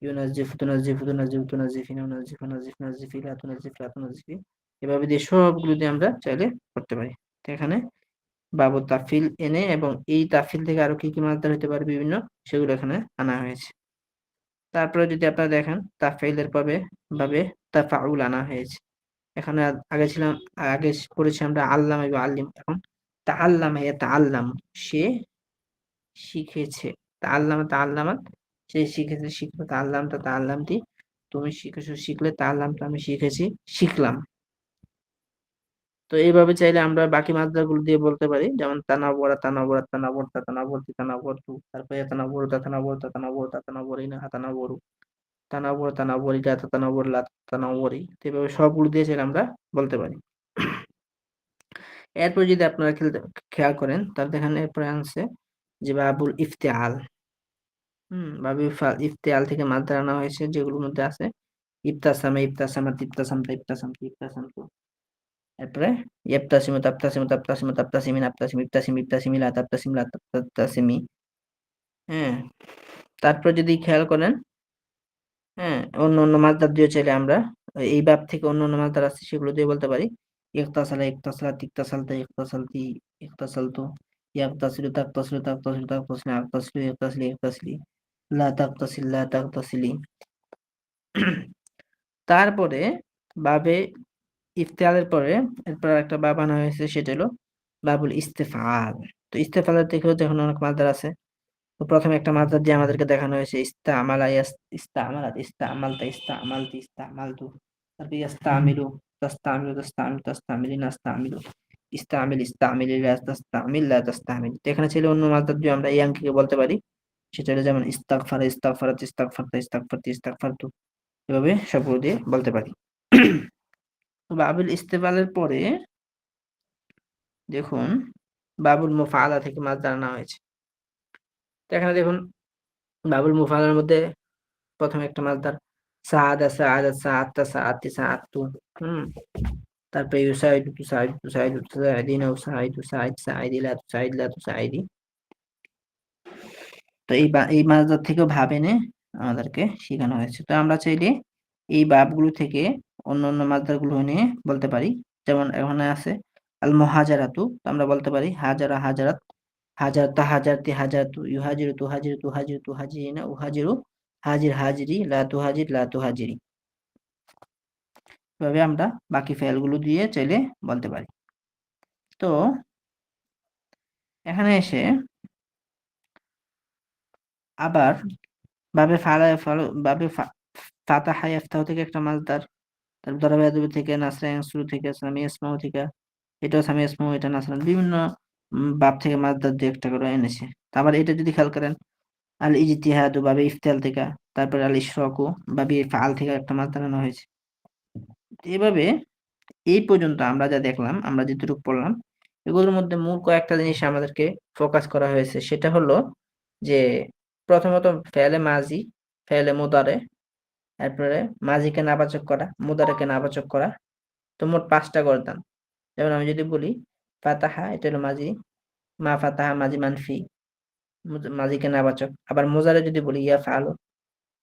Speaker 1: ইউনাজ্জিফু, তুনাজ্জিফু, তুনাজ্জিফু, তুনাজ্জিফিনা, উনাজ্জিফু, নাজ্জিফ, নাজ্জিফি, লা তুনাজ্জিফ, লা তুনাজ্জিফি, এভাবে দিয়ে সবগুলো দিয়ে আমরা চাইলে করতে পারি। তো এখানে বাবু তাফিল এনে এবং এই তাফিল থেকে আরো কি কি মাত্রা হতে পারে বিভিন্ন, সেগুলো এখানে আনা হয়েছে। তারপরে যদি আপনারা দেখেন তাফাইলের ভাবে তাফাউল আনা হয়েছে। এখানে আগে ছিলাম, আগে পড়েছি আমরা আল্লামা এবং আল্লিম, এখন তাআল্লামা ইয়াতাআল্লাম, সে শিখেছে। তাআল্লামাত সে শিখেছে, শিখলো। তাআল্লামতি তুমি শিখেছো, শিখলে। তাআল্লামতু আমি শিখেছি, শিখলাম। তো এইভাবে চাইলে আমরা বাকি মাত্রাগুলো দিয়ে বলতে পারি, যেমন তানাবরা, তানাবরতা, তানাবরতি, তানাবরতু, তারপরে তানাবরতা, তানাবরতা, তানাবরতা, তানাবরিনা, তানাবরু, তানাবরিরা, তানাবরলা, তানাবরি, তো এভাবে সবগুলো দিয়ে চাইলে আমরা বলতে পারি। এরপর যদি আপনারা খেয়াল করেন, তাহলে দেখেন এরপরে আনছে যে বাবুল ইফতেআল। বাবুল ইফতেআল থেকে মাত্রা আনা হয়েছে, যেগুলোর মধ্যে আছে ইবতাসামা, ইবতাসামাত, ইবতাসামতা, ইবতাসামতু, ইবতাসামতু। এরপরে ইবতাসিমু, তাবতাসিমু, তাবতাসিমু, তাবতাসিমিন, আবতাসিম, ইবতাসিম, ইবতাসিমিলা, তাবতাসিম, লা তাবতাসিমি। হ্যাঁ, তারপর যদি খেয়াল করেন, হ্যাঁ, অন্য অন্য মাছদার দিয়ে চাইলে আমরা এই বাব থেকে অন্য অন্য মাছদার আছে, সেগুলো দিয়ে বলতে পারি। ইকতাসালা, ইকতাসালাত, ইকতাসালতা, ইকতাসালতি, ইকতাসালতু, ইয়াকতাসিলু, তাকতাসিলু, তাকতাসিলু, তাকতাসিলু, আকতাসিলু, ইকতাসিলি, ইকতাসিলি, লা তাকতাসিল, লা তাকতাসিলি। তারপরে বাবে ইফতেআলের পরে এরপর একটা বাব আনা হয়েছে, সেটা হলো বাবুল ইস্তেফাল। তো ইস্তেফালের থেকেও দেখুন অনেক মাছদার আছে। তো প্রথমে একটা মাত্রা দিয়ে আমাদেরকে দেখানো হয়েছে ইস্তামালা, ইস্তামালাত, ইস্তামালতা, ইস্তামালতি, ইস্তামালতু, তারপর ইস্তামিলু, তাস্তামিলু, তাস্তামিল, তাস্তামিলিনা, ইস্তামিলু, ইস্তামিল, ইস্তামিলিলা, তাস্তামিল, লা তাস্তামিল। তো এখানে ছিল অন্য মাত্রা দিয়ে আমরা এই আঙ্কিকে বলতে পারি, সেটা হলো যেমন ইস্তাগফারা, ইস্তাগফারাত, ইস্তাগফারতা, ইস্তাগফারতি, ইস্তাগফারতু, এভাবে সবগুলো দিয়ে বলতে পারি। তো বাবুল ইস্তেফালের পরে দেখুন বাবুল মুফাআলা থেকে মাত্রা আনা হয়েছে। তো এখানে দেখুন বাবুল মুফাআলার মধ্যে প্রথমে একটা মাছদার সাআদা, সাআদাত, সাআদতা, সাআদতি, সাআদতু। হুম তারপরে ইউসাইদু তুসাইদু তুসাইদু তুসাইদিনা উসাইদু সাইদ সাইদি লা তুসাইদ লা তুসাইদি। তো এই মাছদার থেকেও ভাব এনে আমাদেরকে শেখানো হয়েছে। তো আমরা চাইলে এই ভাবগুলো থেকে অন্য অন্য মাছদারগুলো নিয়ে বলতে পারি। যেমন এখানে আছে আল মুহাজারাতু, তো আমরা বলতে পারি হাজারা হাজারাত, হাজারতা হাজারতি হাজারাতু, ইউহাজিরু তুহাজিরু তুহাজিরু তুহাজিরিনা উহাজিরু, হাজির হাজিরি, লা তুহাজির লা তুহাজিরি। এভাবে আমরা বাকি ফেলগুলো দিয়ে চাইলে বলতে পারি। তো এখানে এসে আবার বাবে ফাতাহা ইয়াফতাহু থেকে একটা মাছদার, তারপর দারাবা ইয়াদুবু থেকে, নাসরা ইয়ানসুরু থেকে, সামি ইয়াসমাউ থেকে, এটাও সামি ইয়াসমাউ, এটা নাসরান, বিভিন্ন বাব থেকে মাছদার দু একটা করে এনেছে। আবার এটা যদি খেয়াল করেন আল ইজতিহাদু বাবে ইফতিয়াল থেকে, তারপর আল ইশরাকু বাবে ফাআল থেকে একটা মাছদার আনা হয়েছে। এভাবে এই পর্যন্ত আমরা যা দেখলাম, আমরা যেটুকু পড়লাম, এগুলোর মধ্যে মূল কয়েকটা জিনিস আমাদেরকে ফোকাস করা হয়েছে। সেটা হলো যে প্রথমত ফেলে মাজি, ফেলে মুদারে, তারপরে মাজিকে নাবাচক করা, মুদারেকে নাবাচক করা। তো মোট 5টা করতাম। যেমন আমি যদি বলি ফাতাহা, এটা হলো মাজি, মা ফাতাহা মাজি মানফি, মাজিকে নাবাচক। আবার মুজারে যদি বলি ইয়া ফালু,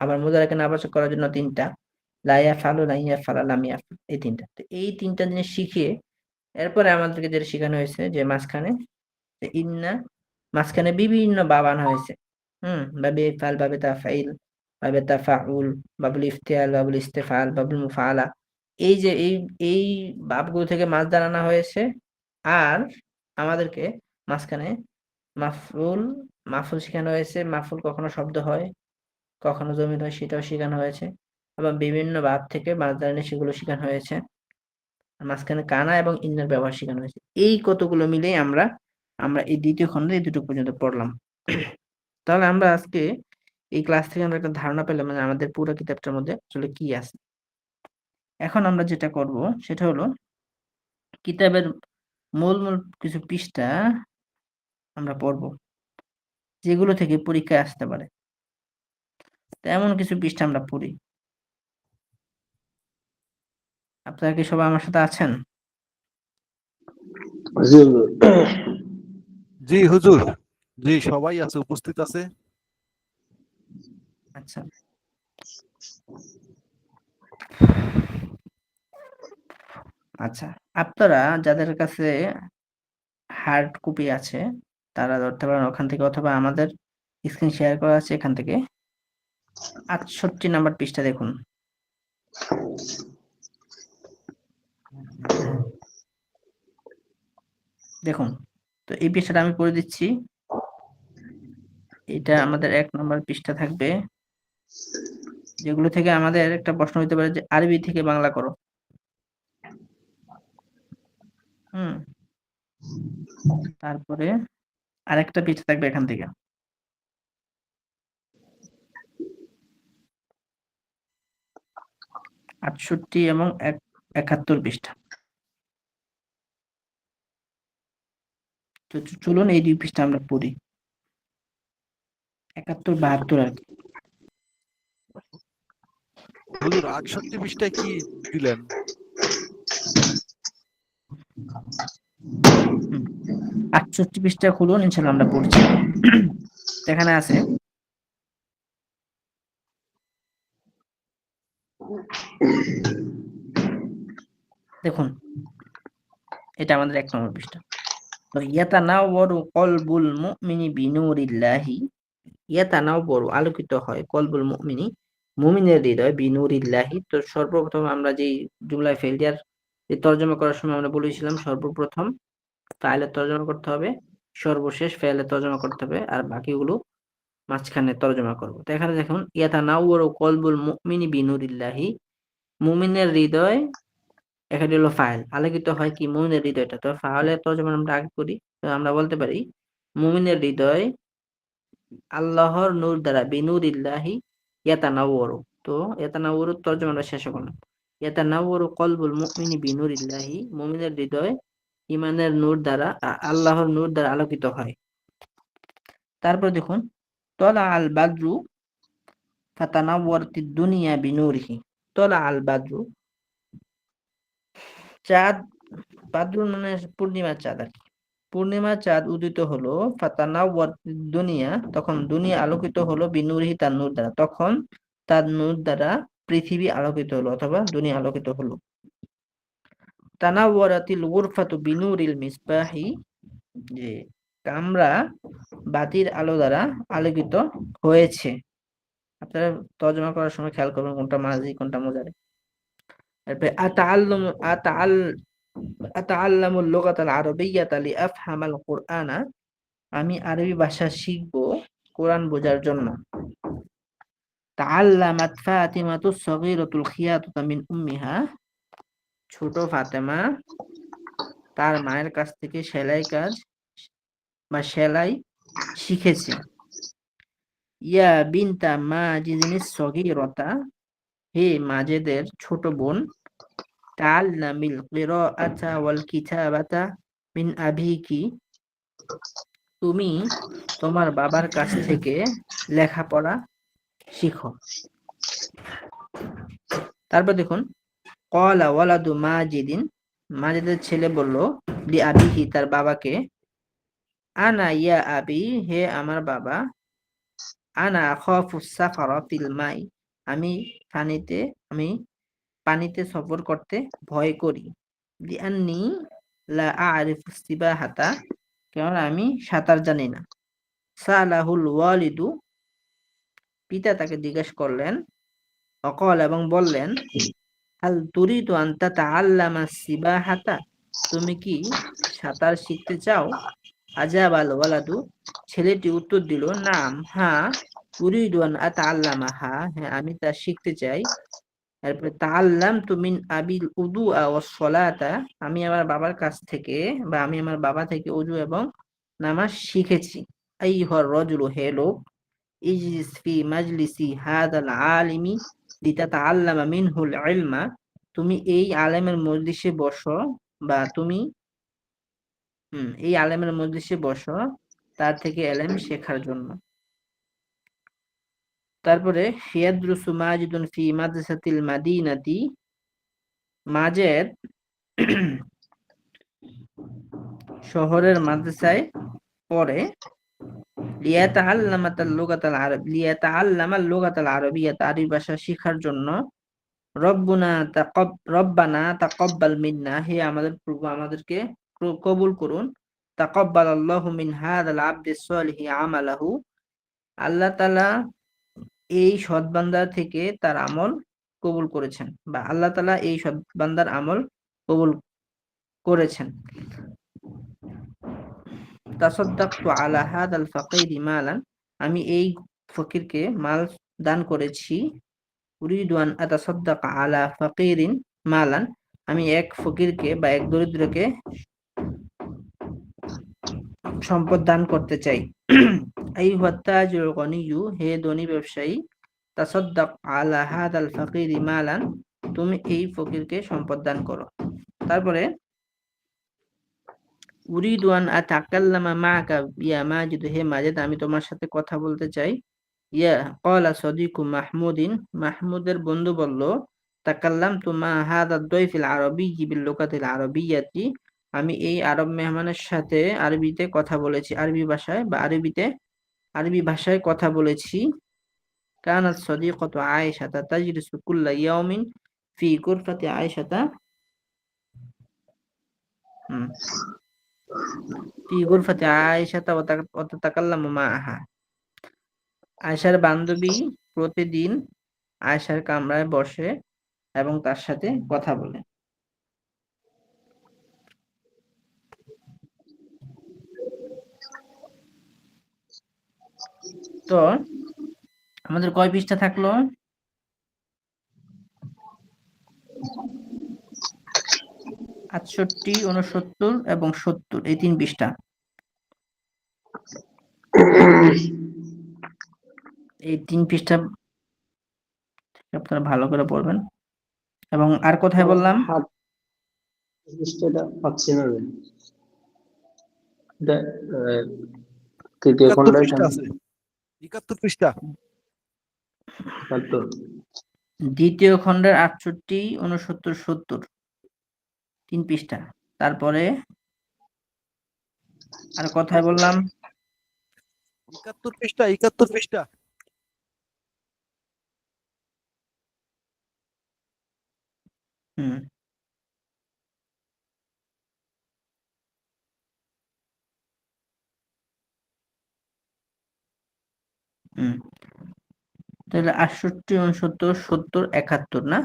Speaker 1: আবার মুজারেকে নাবাচক করার জন্য 3টা, লা ইয়াফআলু, লা ইয়াফআলা, লাম ইয়াফআল, এই 3টা। তো এই 3টা জিনিস শিখিয়ে এরপরে আমাদেরকে যেটা শেখানো হয়েছে যে মাঝখানে যে ইন্না, মাঝখানে বিভিন্ন বাব আনা হয়েছে। বাবে ইফআল, বাবে তাফঈল, বাবে তাফাউল, বাবুল ইফতিআল, বাবুল ইস্তেফাল, বাবুল মুফাআলা। এই যে এই বাবগুলো থেকে মাছদার আনা হয়েছে। আর আমাদেরকে মাঝখানে মাফউল, মাফউল শেখানো হয়েছে। মাফউল কখনো শব্দ হয়, কখনো জমির হয়, সেটাও শেখানো হয়েছে। আবার বিভিন্ন বাব থেকে মাছদার এনে সেগুলো শেখানো হয়েছে। মাঝখানে কানা এবং ইন্নার ব্যবহার শেখানো হয়েছে। এই কতগুলো মিলেই আমরা আমরা এই দ্বিতীয় খণ্ডে এই দুটো পর্যন্ত পড়লাম। তাহলে আমরা আজকে এই ক্লাস থেকে আমরা একটা ধারণা পেলাম মানে আমাদের পুরো কিতাবটার মধ্যে আসলে কি আছে। এখন আমরা যেটা করব সেটা হলো কিতাবের মূল কিছু পৃষ্ঠা আমরা পড়ব, যেগুলো থেকে পরীক্ষায় আসতে পারে। তো এমন কিছু পৃষ্ঠা আমরা পড়ি। আপনারা কি সবাই আমার সাথে আছেন?
Speaker 2: জি হুজুর, জি সবাই আছে, উপস্থিত আছে।
Speaker 1: আচ্ছা, আচ্ছা, আপনারা যাদের কাছে হার্ড কপি আছে তারা ধরতে পারেন ওখান থেকে, অথবা আমাদের স্ক্রিন শেয়ার করা আছে এখান থেকে 68 নাম্বার পৃষ্ঠা দেখুন। দেখুন, তো এই পৃষ্ঠাটা আমি পড়ে দিচ্ছি। এটা আমাদের 1 নম্বর পৃষ্ঠা থাকবে, যেগুলো থেকে আমাদের একটা প্রশ্ন হতে পারে যে আরবি থেকে বাংলা করো। তারপরে আরেকটা পৃষ্ঠা থাকবে এখান থেকে, 68 এবং 71 পৃষ্ঠা। তো চলুন এই 2 পৃষ্ঠা আমরা পড়ি, 71 72 আর কি।
Speaker 2: হুজুর 68 পৃষ্ঠায় কি দিলেন?
Speaker 1: 68 পৃষ্ঠা খুলুন, ইনশাআল্লাহ আমরা পড়ছি। এখানে আছে দেখুন, এটা আমাদের 1 নম্বর পৃষ্ঠা। তো ইয়াতানাওয়ারু কলবুল মুমিনি বিনুরিল্লাহি, ইয়াতানাওয়ারু আলোকিত হয়, কলবুল মুমিনি মুমিনের হৃদয়, বিনুরিল্লাহি। তো সর্বপ্রথম আমরা যেই জুমলায় ফেল দিয়ার যে তর্জমা করার সময় আমরা বলেছিলাম সর্বপ্রথম ফাইলের তর্জমা করতে হবে, সর্বশেষ ফেলের তর্জমা করতে হবে, আর বাকিগুলো মাঝখানে তর্জমা করব। তো এখানে দেখুন ইয়াতানাওয়ারু কলবুল মুমিনি বিনুরিল্লাহি, মুমিনের হৃদয়, এখানে হলো ফাইল, আলোকিত হয় কি মুমিনের হৃদয়টা। তো ফাইলের তর্জমা আমরা আগে করি। তো আমরা বলতে পারি মুমিনের হৃদয় আল্লাহর নূর দ্বারা, বিনুরিল্লাহি ইয়াতানাওয়ারু। তো ইয়াতানাওয়ারু তর্জমা আমরা শেষ করলাম। ইয়াতানাওয়ারু কলবুল মুমিনি বিনুরিল্লাহি, মুমিনের হৃদয় ইমানের নূর দ্বারা, আল্লাহর নূর দ্বারা আলোকিত হয়। তারপর দেখুন তলা আল বাদরু ফাতানাওয়ারাতিদ দুনিয়া বিনূরিহি। তলা আল বাদরু, চাঁদ, বাদরুন মানে পূর্ণিমার চাঁদ আর কি। পূর্ণিমার চাঁদ উদিত হলো, ফাতানাওয়াত দুনিয়া, তখন দুনিয়া আলোকিত হলো, বিনুরিহি তার নূর দ্বারা, তখন তার নূর দ্বারা পৃথিবী আলোকিত হলো অথবা দুনিয়া আলোকিত হলো। তানাওয়ারাতিল গুরফাতু বিনুরিল মিসবাহি, যে কামরা বাতির আলো দ্বারা আলোকিত হয়েছে। আপনারা তর্জমা করার সময় খেয়াল করবেন কোনটা মাজি কোনটা মুজারি। তারপরে আতাআল্লামুল লুগাতাল আরাবিয়্যাতা লিআফহামাল কুরআনা, আমি আরবি ভাষা শিখবো কোরআন বোঝার জন্য। তাআল্লামাত ফাতিমাতুস সগীরাতুল খিয়াতাতা মিন উম্মিহা, ছোট ফাতেমা তার মায়ের কাছ থেকে সেলাই কাজ বা সেলাই শিখেছে। ইয়া বিনতা মাজিদিনিস সগীরাতা, হে মাজেদের ছোট বোন, তাআল্লামিল কিরাআতা ওয়াল কিতাবাতা মিন আবিকি, তুমি তোমার বাবার কাছ থেকে লেখাপড়া শিখো। তারপর দেখুন, ক্বালা ওয়ালাদু মাজিদিন, মাজেদের ছেলে বলল, লি আবিহি তার বাবাকে, আনা ইয়া আবি, হে আমার বাবা, আনা আখাফু সাফারা ফিল মাই, আমি আমি পানিতে সফর করতে ভয় করি। লিআন্নি লা আ'রিফু সিবাহাতা, কারণ আমি সাঁতার জানি না। সালাহুল ওয়ালিদু, পিতা তাকে জিজ্ঞেস করলেন, অকল এবং বললেন, হাল তুরিদু আন তাতাআল্লামা সিবাহাতা, তুমি কি সাঁতার শিখতে চাও? আজাবাল ওয়ালাদু, ছেলেটি উত্তর দিল, নাম, হ্যাঁ, উরিদু আন আতাআল্লামাহা, হ্যাঁ আমি তা শিখতে চাই। তারপরে তাআল্লামতু মিন আবিল উদুআ ওয়াস সালাতা, আমি আমার বাবার কাছ থেকে বা আমি আমার বাবা থেকে ওযু এবং নামাজ শিখেছি। আইয়ুহার রাজুলু, হে লোক, ইজলিস ফি মাজলিসি হাদাল আলিমি লিতাতাআল্লামা মিনহুল ইলমা, তুমি এই আলেমের মজলিসে বসো, বা তুমি এই আলেমের মজলিসে বসো তার থেকে ইলম শেখার জন্য। তারপরে ইয়াদরুসু মাজিদুন ফি মাদ্রাসাতিল মাদিনাতি, মাজেদ শহরের মাদ্রাসায় পড়ে। লিয়াতাআল্লামাল লুগাতাল আরাবিয়্যাতা, আরবি ভাষা শেখার জন্য। রব্বানা তাকাব্বাল মিন্না, হে আমাদের প্রভু আমাদেরকে কবুল করুন। তাকাব্বালাল্লাহু মিন হাযাল আবদিস সালিহি আমালাহু, আল্লাহ তাআলা এই সৎ বান্দার থেকে তার আমল কবুল করেছেন, বা আল্লাহ তাআলা এই সৎ বান্দার আমল কবুল করেছেন। তাসাদ্দাকতু আলা হাযাল ফাকিরি মালান, আমি এই ফকিরকে মাল দান করেছি। উরিদু আন আতাসাদ্দাকা আলা ফাকিরিন মালান, আমি এক ফকিরকে বা এক দরিদ্রকে সম্পদ দান করতে চাই। আইয়ুহাত তাজিরুল গনিয়্যু, হে ধনী ব্যবসায়ী, তাসাদ্দাক আলা হাযাল ফাকিরি মালান, তুমি এই ফকিরকে সম্পদ দান করো। তারপরে উরিদু আন আতাকাল্লামা মাআকা ইয়া মাজিদ, হে মাজেদ আমি তোমার সাথে কথা বলতে চাই। ইয়া ক্বালা সাদিকু মাহমুদিন, মাহমুদের বন্ধু বলল, তাকাল্লামতু মা হাযা দাইফিল আরাবিয়্যি বিল লুগাতিল আরাবিয়্যাতি, আমি এই আরব মেহমানের সাথে আরবিতে কথা বলেছি, আরবি ভাষায় বা আরবি ভাষায় কথা বলেছি। কানাত সাদিকাতু আয়েশাতা তাজলিসু কুল্লা ইয়াউমিন ফি গুরফাতি আয়েশাতা, ফি গুরফাতি আয়েশাতা ওয়া তাতাকাল্লামু মাআহা, আয়েশার বান্ধবী প্রতিদিন আয়েশার কামরায় বসে এবং তার সাথে কথা বলে। তো আমাদের কয় পৃষ্ঠা থাকলো? 68, 69 এবং 70, এই 3 পৃষ্ঠা। এই 3 পৃষ্ঠা আপনারা ভালো করে পড়বেন। এবং আর কোথায় বললাম?
Speaker 3: পৃষ্ঠাটা পাচ্ছি না রে। এটা তৃতীয়
Speaker 2: 71
Speaker 3: খণ্ডের
Speaker 2: পৃষ্ঠা আছে, 71 পৃষ্ঠা।
Speaker 3: তারপর
Speaker 1: দ্বিতীয় খণ্ডের 68, 69, 70, 3 পৃষ্ঠা। তারপরে আর কথায় বললাম
Speaker 2: 71 পৃষ্ঠা 71 পৃষ্ঠা।
Speaker 1: হুম হুম তাহলে 68, 69, 70, 71 না?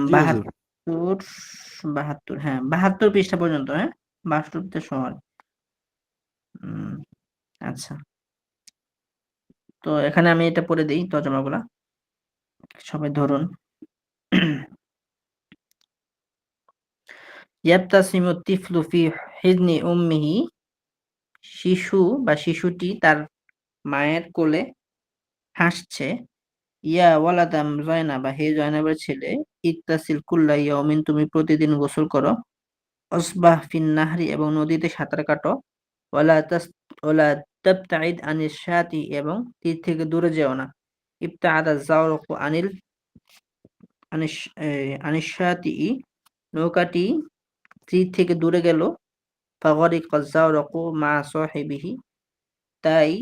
Speaker 2: জি হুজুর।
Speaker 1: 72, 72, হ্যাঁ 72 পৃষ্ঠা পর্যন্ত, হ্যাঁ 72 তে সমান। আচ্ছা, তো এখানে আমি এটা পড়ে দিই তর্জমাগুলা, সবাই ধরুন। ইয়াবতাসিমু তিফলু ফি হিজনি উম্মিহি, শিশু বা শিশুটি তার মায়ের কোলে হাসছে। ইয়া ওয়ালাদাম জয়নাবা, হে জয়নাবের ছেলে, ইকতাসিল কুল্লা ইয়াউমিন, তুমি প্রতিদিন গোসল করো। অসবাহ ফিন নাহরি, এবং নদীতে সাঁতার কাটো। ওয়ালা তাবতাইদ আনিশ শাতি, এবং তীর থেকে দূরে যেও না। ইবতাআদা যাওরকু আনিশ শাতি, নৌকাটি তীর থেকে দূরে গেল। ফাগরিকা যাওরকু মা সাহিবিহি, তাই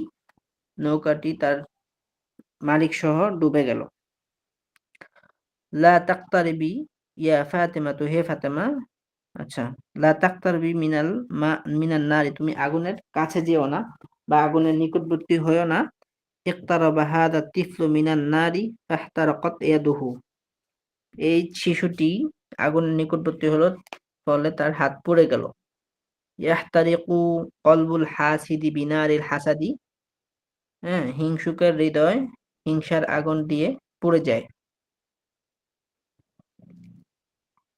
Speaker 1: নৌকাটি তার মালিক সহ ডুবে গেল। লা তাকতারিবি ইয়া ফাতিমাতু, হে ফাতেমা, আচ্ছা, লা তাকতারবি মিনান নারি, তুমি আগুনের কাছে যেও না বা আগুনের নিকটবর্তী হইও না। ইকতারাবা হাদা তিফলু মিনান নারি ফাহতারাকাত ইয়াদুহু, এই শিশুটি আগুনের নিকটবর্তী হলো, ফলে তার হাত পুড়ে গেল। ইয়াহতারিকু কলবুল হাসিদি বিনারিল হাসাদি, হ্যাঁ হিংসুকের হৃদয় হিংসার আগুন দিয়ে পুড়ে যায়।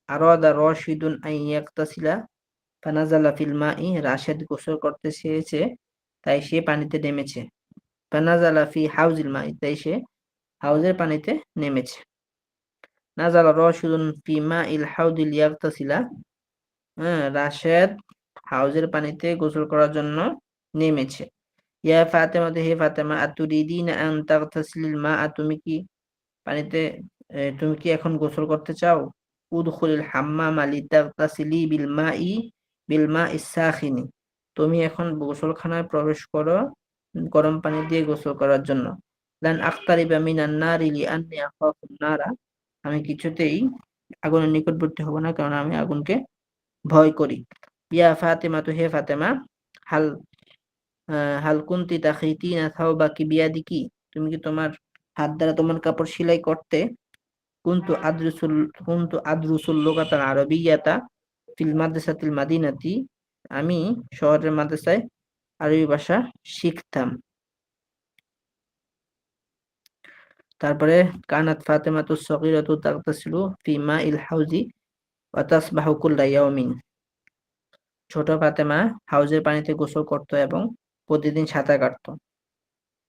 Speaker 1: আরাদা রশিদুন আন ইয়াগতাসিলা ফানাজালা ফিল মাই, রাশেদ গোসল করতে চেয়েছে, তাই সে পানিতে নেমেছে। ফানাজালা ফি হাউজিল মাই, তাই সে হাউজের পানিতে নেমেছে। নাজালা রশিদুন ফি মাইল হাউদি লিয়াগতাসিলা, হ্যাঁ রাশেদ হাউজের পানিতে গোসল করার জন্য নেমেছে। ইয়া ফাতেমা, হে ফাতেমা, আতুরিদিনা আন তাগতাসিলিল মা, তুমি কি এখন গোসল করতে চাও? উদখুলিল হাম্মামা লিতাগতাসিলি বিল মাইস সাখিনি, তুমি এখন গোসলখানায় প্রবেশ করো গরম পানি দিয়ে গোসল করার জন্য। লান আখতারিবা মিনান নারি লিআন্নী আখাফুন নারা, আমি কিছুতেই আগুনের নিকটবর্তী হব না, কারণ আমি আগুনকে ভয় করি। ইয়া ফাতেমা, হে ফাতেমা, হাল হাল কুনতি তাখিতিনা থাওবাকি বিয়াদিকি, তুমি কি তোমার হাত দ্বারা তোমার কাপড় সেলাই করতে? কুনতু আদরুসুল কুনতু আদরুসুল লুগাতাল আরাবিয়াতা ফিল মাদ্রাসাতিল মাদিনাতি, আমি শহরের মাদ্রাসায় আরবি ভাষা শিখতাম। তারপরে কানাত ফাতেমাতু সগীরাতু তাগতাসিলু ফি মাইল হাউজি ওয়া তাসবাহু কুল্লা ইয়াউমিন, ছোট ফাতেমা হাউজের পানিতে গোসল করত এবং প্রতিদিন সাঁতার কাটতো।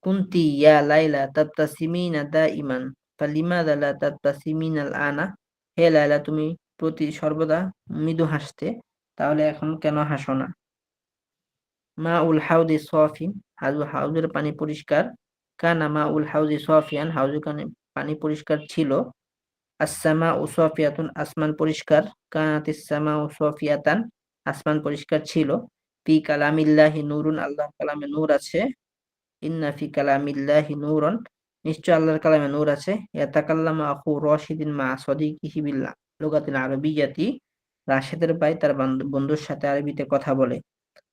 Speaker 1: কুনতি ইয়া লাইলা তাবতাসিমিনা দাইমান ফালিমাযা লা তাবতাসিমিনাল আনা, হে লায়লা, তুমি সর্বদা মৃদু হাসতে, তাহলে এখন কেন হাসো না? মা উল হাউদি সফিন, হাউজের পানি পরিষ্কার। কানা মা উল হাউজি সফিয়ান, হাউজের পানি পরিষ্কার ছিল। আসসামা উ সফিয়াতুন, আসমান পরিষ্কার। কানাতিস সামা উ সফিয়াতান, আসমান পরিষ্কার ছিল। ফি কালামিল্লাহি নূরুন, আল্লাহর কালামে নূর আছে। ইন্না ফি কালামিল্লাহি নূরন, নিশ্চয় আল্লাহর কালামে নূর আছে। ইয়াতাকাল্লামু আখু রাশিদিন মা সাদিকিহি বিল লুগাতিল আরাবিয়াতি, রাশেদের ভাই তার বন্ধুর সাথে আরবিতে কথা বলে।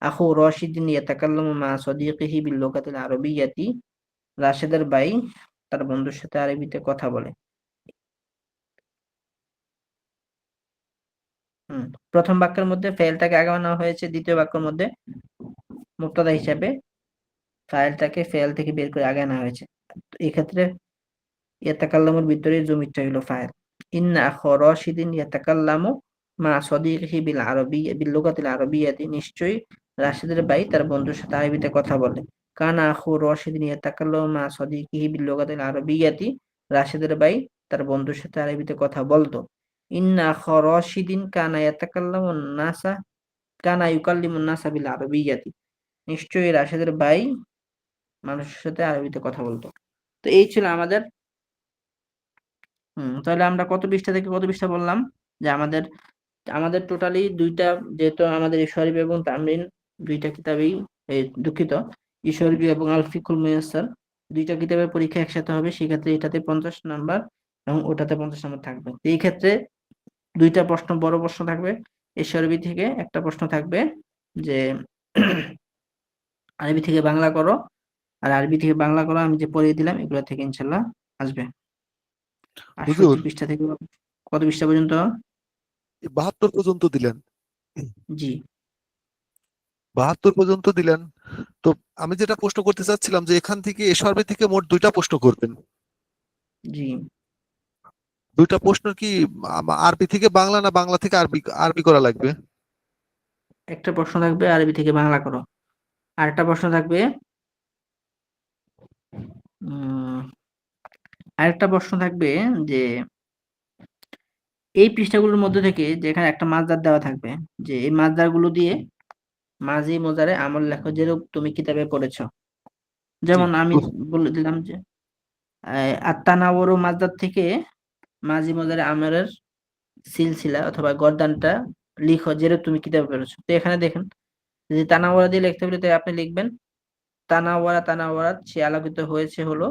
Speaker 1: আখু রাশিদিন ইয়াতাকাল্লামু মা সাদিকিহি বিল লুগাতিল আরাবিয়াতি, রাশেদের ভাই তার বন্ধুর সাথে আরবিতে কথা বলে। প্রথম বাক্যের মধ্যে ফেলটাকে আগে আনা হয়েছে, দ্বিতীয় বাক্যের মধ্যে মুবতাদা হিসাবে ফাইলটাকে ফেল থেকে বের করে আগে আনা হয়েছে। এক্ষেত্রে ইয়াতাকাল্লামুর ভিতরে জমিরটা হলো ফাইল। ইন্না আখা রাশিদিন ইয়াতাকাল্লামু মা সাদিকিহি বিল লুগাতিল আরাবিয়াতি, নিশ্চয়ই রাশিদের ভাই তার বন্ধুর সাথে আরবিতে কথা বলে। কানা আখু রাশিদিন ইয়াতাকাল্লামু মা সাদিকিহি বিল লুগাতিল আরাবিয়াতি, রাশিদের ভাই তার বন্ধুর সাথে আরবিতে কথা বলতো। ইন্না আখা রাশিদিন কানা ইউকাল্লিমুন নাসা বিল আরাবিয়াতি, নিশ্চয়ই রাশিদের ভাই মানুষের সাথে আরবিতে কথা বলতো। তো এই ছিল আমাদের, তাহলে আমরা কত পৃষ্ঠা থেকে কত পৃষ্ঠা বললাম যে আমাদের আমাদের টোটালি দুইটা, যেহেতু আমাদের ইশারবি এবং তামরিন দুইটা কিতাবেই, দুঃখিত, ইশারবি এবং আল ফিকুল মুয়াসসার দুইটা কিতাবের পরীক্ষা একসাথে হবে, সেক্ষেত্রে এটাতে 50 নাম্বার এবং ওটাতে 50 নাম্বার থাকবে। তো এই ক্ষেত্রে দুইটা প্রশ্ন, বড় প্রশ্ন থাকবে। ইশারবি থেকে একটা প্রশ্ন থাকবে যে আরবি থেকে বাংলা করো, আর আরবি থেকে বাংলা করো আমি যে পড়িয়ে দিলাম এগুলো থেকে ইনশাল্লাহ আসবে।
Speaker 2: হুজুর
Speaker 1: 68 পৃষ্ঠা থেকে কত পৃষ্ঠা পর্যন্ত?
Speaker 2: 72 পর্যন্ত দিলেন।
Speaker 1: জি
Speaker 2: 72 পর্যন্ত দিলেন। তো আমি যেটা প্রশ্ন করতে চাচ্ছিলাম যে এখান থেকে এসআরবি থেকে মোট দুইটা প্রশ্ন করবেন।
Speaker 1: জি
Speaker 2: দুইটা প্রশ্ন কি আরবি থেকে বাংলা না বাংলা থেকে আরবি আরবি করা লাগবে?
Speaker 1: একটা প্রশ্ন থাকবে আরবি থেকে বাংলা করো, আর একটা প্রশ্ন থাকবে উম আরেকটা প্রশ্ন থাকবে যে এই পৃষ্ঠাগুলোর মধ্যে থেকে যেখানে একটা মাসদার দেওয়া থাকবে, যে এই মাসদার গুলো দিয়ে মাঝি মোজারে আমল লেখো, যেরূপ তুমি কিতাবে পড়েছো।
Speaker 2: জি
Speaker 1: যেমন আমি বলে দিলাম যে আত্মানাওয়ারু মাসদার থেকে মাঝি মোজারে আমলের সিলসিলা অথবা গর্দানটা লিখো, যেরূপ তুমি কিতাবে পড়েছো। তো এখানে দেখেন, যদি তানাওয়ারা দিয়ে লিখতে বলি তাই আপনি লিখবেন তানাওয়ারা তানাওয়ারাত, সে আলোকিত হয়েছে হলো,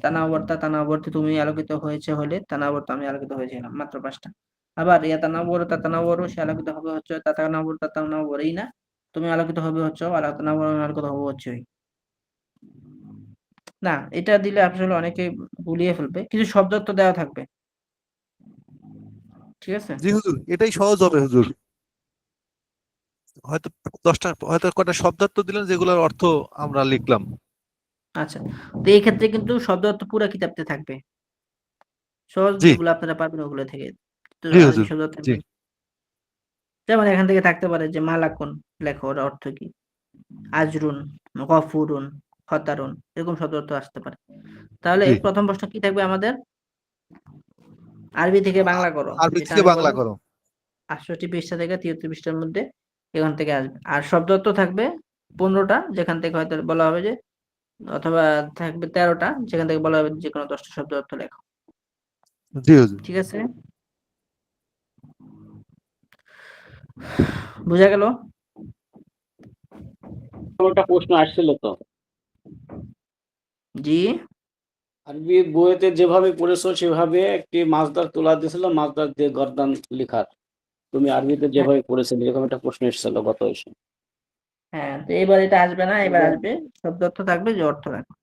Speaker 1: তানাওয়ারতা তানাওয়ারতে, তুমি আলোকিত হয়েছে হলে, তানাওয়ারতা আমি আলোকিত হয়েছিলাম, মাত্র 5টা। আবার ইয়া তানাওয়ারু তাতানাওয়ারু, সে আলোকিত হবে হচ্ছে তাতানাওয়ারু তাতানাওয়ারাই না, তুমি আলোকিত হবে হচ্ছে আলা তানাওয়ারু, আমি আলোকিত হবে হচ্ছে ওই। না, এটা দিলে আসলে অনেকে গুলিয়ে ফেলবে, কিছু শব্দার্থ দেওয়া থাকবে, ঠিক আছে?
Speaker 2: জি হুজুর, এটাই সহজ হবে হুজুর। হয়তো 10টা, হয়তো কটা শব্দার্থ দিলেন যেগুলোর অর্থ আমরা লিখলাম।
Speaker 1: আচ্ছা, তো এই ক্ষেত্রে কিন্তু শব্দার্থ পুরা কিতাবতে থাকবে, সহজ
Speaker 2: জি
Speaker 1: যেগুলো আপনারা পাবেন ওগুলো থেকে। তো
Speaker 2: জি
Speaker 1: আরবি
Speaker 2: হুজুর।
Speaker 1: শব্দার্থ
Speaker 2: জি
Speaker 1: যেমন এখান থেকে থাকতে পারে যে মালাকুন, লেখো ওর অর্থ কি, আজরুন, গফুরুন, খতারুন, এরকম শব্দার্থ আসতে পারে। তাহলে
Speaker 2: জি
Speaker 1: প্রথম প্রশ্ন কি থাকবে আমাদের? আরবি থেকে বাংলা করো,
Speaker 2: আরবি
Speaker 1: যেটা
Speaker 2: থেকে
Speaker 1: আমি
Speaker 2: বাংলা
Speaker 1: বললাম
Speaker 2: করো।
Speaker 1: 68 পৃষ্ঠা থেকে 73 পৃষ্ঠার মধ্যে, এখান থেকে আসবে। আর শব্দার্থ থাকবে 15টা, যেখান থেকে হয়তো বলা হবে যে, অথবা থাকবে 13টা, যেখান থেকে বলা হবে যে কোনো 10টা শব্দার্থ লেখো।
Speaker 2: জি হুজুর।
Speaker 1: ঠিক আছে, বুঝা গেল?
Speaker 4: একটা প্রশ্ন আসছিল তো,
Speaker 1: জি
Speaker 4: আরবি বইয়েতে যেভাবে পড়েছো সেভাবে একটি মাসদার তোলা দিয়েছিল, মাসদার দিয়ে গর্দান লিখার, তুমি আরবিতে
Speaker 1: হ্যাঁ
Speaker 4: যেভাবে পড়েছিলে এরকম একটা প্রশ্ন এসেছিল গত এসে।
Speaker 1: হ্যাঁ, তো এবার এটা আসবে না, এবার আসবে শব্দার্থ থাকবে যে অর্থ রাখবে।